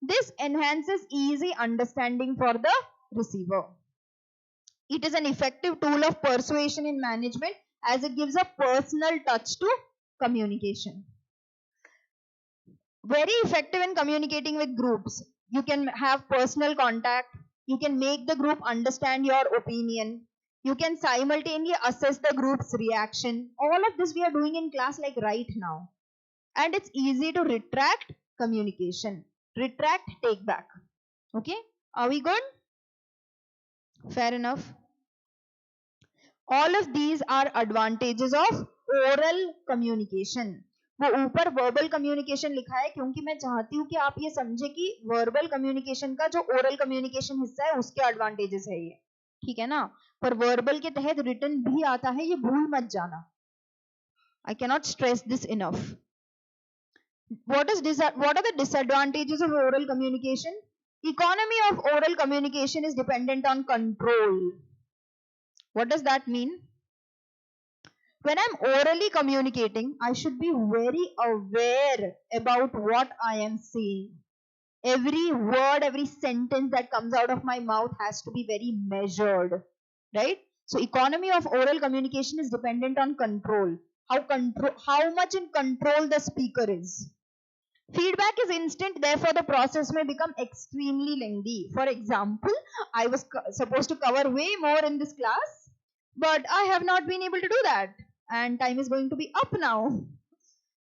This enhances easy understanding for the receiver. It is an effective tool of persuasion in management as it gives a personal touch to communication. Very effective in communicating with groups. You can have personal contact. You can make the group understand your opinion. You can simultaneously assess the group's reaction. All of this we are doing in class like right now. And it's easy to retract communication. Retract, take back. Okay? Are we good? Fair enough. All of these are advantages of oral communication. वो ऊपर verbal communication लिखा है क्योंकि मैं चाहती हूँ कि आप ये समझे कि वर्बल कम्युनिकेशन का जो ओरल कम्युनिकेशन हिस्सा है उसके एडवांटेजेस है ये, ठीक है ना? पर वर्बल के तहत रिटन भी आता है, ये भूल मत जाना. I cannot stress this enough. What are the disadvantages of oral communication? Economy of oral communication is dependent on control. What does that mean? When I'm orally communicating, I should be very aware about what I am saying. Every word, every sentence that comes out of my mouth has to be very measured, right? So economy of oral communication is dependent on control. How much in control the speaker is. Feedback is instant, therefore the process may become extremely lengthy. For example, I was supposed to cover way more in this class, but I have not been able to do that. And time is going to be up now.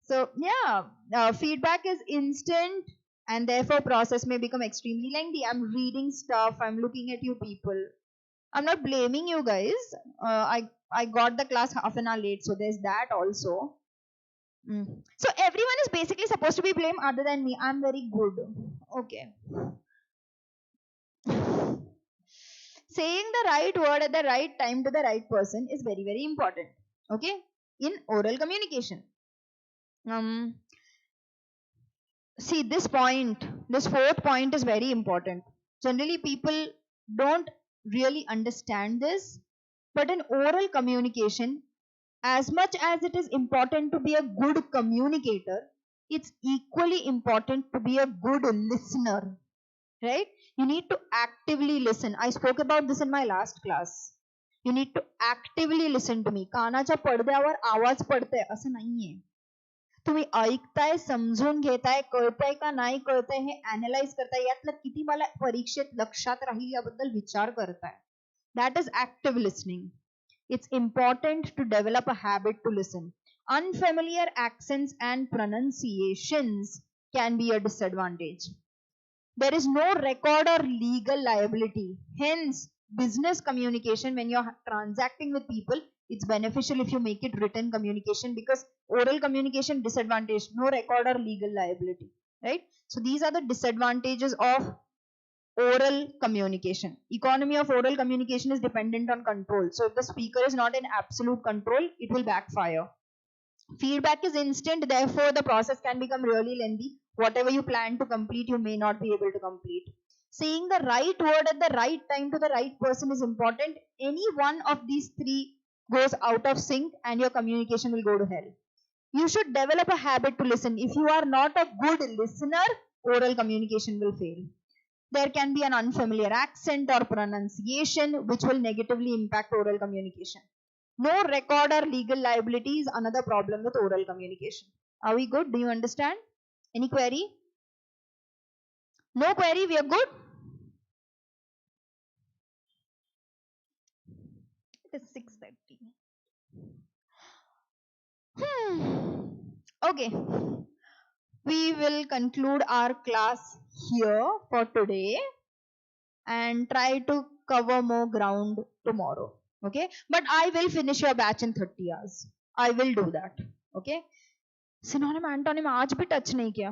So yeah, feedback is instant and therefore process may become extremely lengthy. I'm reading stuff, I'm looking at you people. I'm not blaming you guys. I got the class half an hour late, so there's that also. So everyone is basically supposed to be blamed other than me. I'm very good. Okay. Saying the right word at the right time to the right person is very, very important. Okay. In oral communication. See this point, this fourth point is very important. Generally people don't really understand this, but in oral communication, as much as it is important to be a good communicator, it's equally important to be a good listener, right? You need to actively listen. I spoke about this in my last class. You need to actively listen to me. कानाच्या पडद्यावर आवाज पडतोय असं नाहीये. तुम्ही ऐकताय, समजून घेताय, कळतंय का नाही कळतंय हे अॅनलाइज करताय, यातलं किती मला परीक्षेत लक्षात राहील याबद्दल विचार करताय. That is active listening. It's important to develop a habit to listen. Unfamiliar accents and pronunciations can be a disadvantage. There is no record or legal liability. Hence, business communication, when you're transacting with people, it's beneficial if you make it written communication, because oral communication disadvantage, no record or legal liability, right? So these are the disadvantages of oral communication. Economy of oral communication is dependent on control. So if the speaker is not in absolute control, it will backfire. Feedback is instant, therefore the process can become really lengthy. Whatever you plan to complete, you may not be able to complete. Saying the right word at the right time to the right person is important. Any one of these three goes out of sync and your communication will go to hell. You should develop a habit to listen. If you are not a good listener, oral communication will fail. There can be an unfamiliar accent or pronunciation which will negatively impact oral communication. No record or legal liability is another problem with oral communication. Are we good? Do you understand? Any query? No query, we are good? It is 6:30. Okay. We will conclude our class here for today and try to cover more ground tomorrow. Okay, but I will finish your batch in 30 hours. I will do that. Okay, synonym antonym आज भी touch नहीं किया.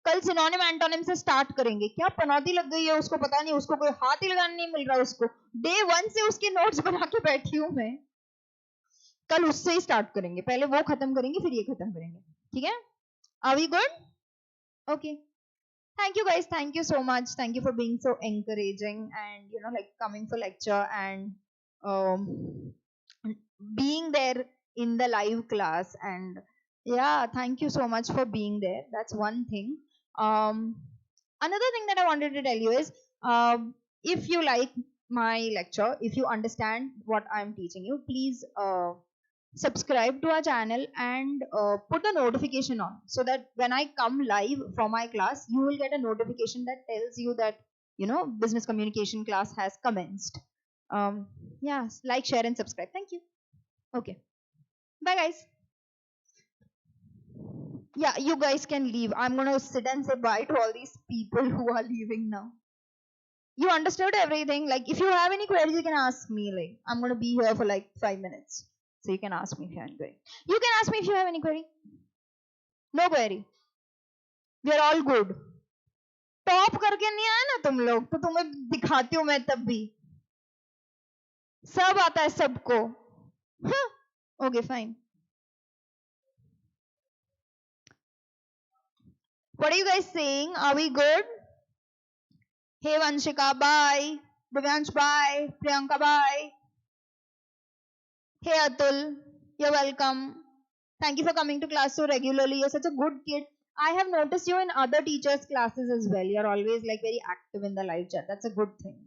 कल synonym antonym से start करेंगे. क्या पनौती लग गई है उसको, पता नहीं, उसको कोई हाथ ही लगाने नहीं मिल रहा. उसको डे 1 से उसके नोट्स बना के बैठी हूं मैं. कल उससे ही स्टार्ट करेंगे. पहले वो खत्म करेंगे फिर ये खत्म करेंगे. ठीक है? Are we good? Okay. Thank you guys. Thank you so much. Thank you for being so encouraging and like coming for lecture and being there in the live class. And yeah, thank you so much for being there. That's one thing. Another thing that I wanted to tell you is if you like my lecture, if you understand what I'm teaching you, please subscribe to our channel and put the notification on so that when I come live for my class, you will get a notification that tells you that business communication class has commenced. Yeah, like, share and subscribe. Thank you. Okay, bye guys. Yeah, you guys can leave. I'm gonna sit and say bye to all these people who are leaving now. You understood everything. Like, if you have any queries, you can ask me. Like, I'm gonna be here for like 5 minutes. So you can ask me if you have any query. You can ask me if you have any query. No query. We are all good. Top करके नहीं आया ना तुम लोग, तो तुम्हें दिखाती हूँ मैं तब भी. सब आता है सबको. Okay fine. What are you guys saying? Are we good? Hey Vanshika, bye. Divyansh, bye. Priyanka, bye. Hey Atul, you're welcome. Thank you for coming to class so regularly. You're such a good kid. I have noticed you in other teachers' classes as well. You're always like very active in the live chat. That's a good thing.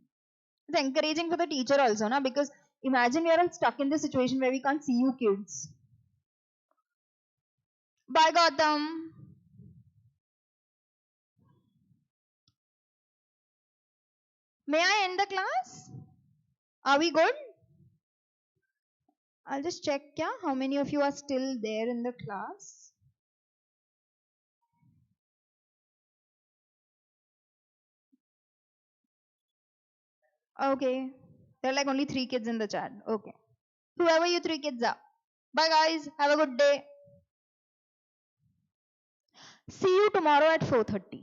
It's encouraging for the teacher also, na? Because imagine we are all stuck in this situation where we can't see you kids. Bye, Gautam. May I end the class? Are we good? I'll just check how many of you are still there in the class. Okay. There are like only 3 kids in the chat. Okay. Whoever you 3 kids are. Bye guys. Have a good day. See you tomorrow at 4:30.